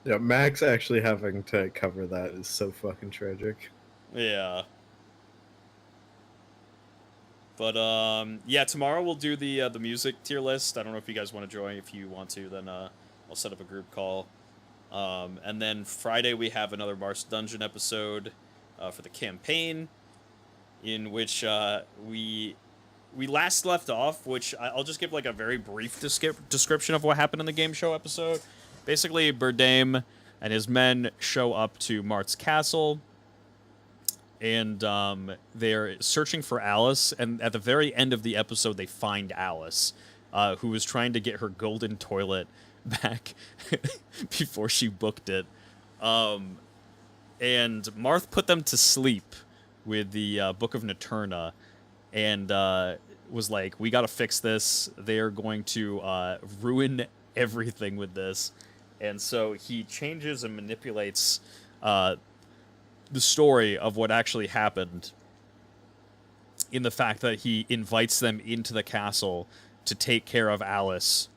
Yeah, Max actually having to cover that is so fucking tragic. Yeah. But yeah, tomorrow we'll do the music tier list. I don't know if you guys want to join. If you want to, then I'll set up a group call. And then Friday we have another Marth Dungeon episode for the campaign, in which we last left off, which I'll just give like a very brief description of what happened in the game show episode. Basically, Burdame and his men show up to Marth's castle, and they're searching for Alice, and at the very end of the episode, they find Alice, who was trying to get her golden toilet back before she booked it. And Marth put them to sleep with the Book of Naterna, and was like, we gotta fix this. They're going to ruin everything with this. And so he changes and manipulates the story of what actually happened in the fact that he invites them into the castle to take care of Alice,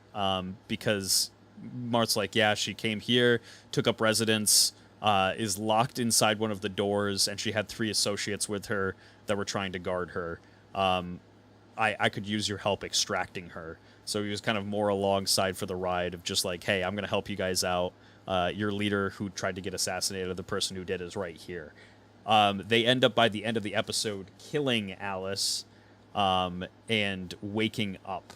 because Marth's like, yeah, she came here, took up residence, is locked inside one of the doors, and she had 3 associates with her that were trying to guard her. I could use your help extracting her. So he was kind of more alongside for the ride of just like, hey, I'm going to help you guys out. Your leader who tried to get assassinated, the person who did, is right here. They end up, by the end of the episode, killing Alice and waking up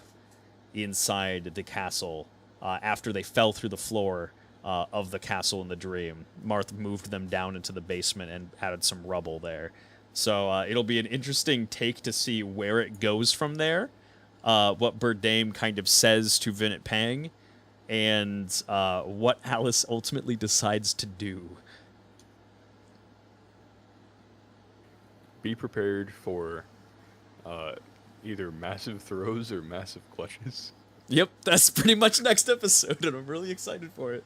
inside the castle after they fell through the floor of the castle in the dream. Marth moved them down into the basement and added some rubble there. So it'll be an interesting take to see where it goes from there, what Burdame kind of says to Vinit Pang, and what Alice ultimately decides to do. Be prepared for either massive throws or massive clutches. Yep, that's pretty much next episode, and I'm really excited for it.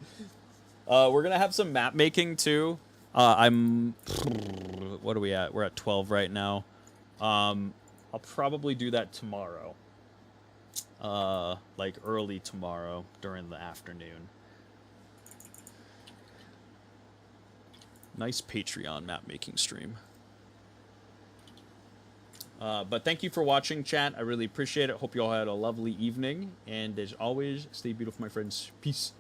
We're gonna have some map making too. What are we at? We're at 12 right now. I'll probably do that tomorrow. Like early tomorrow during the afternoon. Nice Patreon map making stream. But thank you for watching, chat. I really appreciate it. Hope you all had a lovely evening. And as always, stay beautiful, my friends. Peace.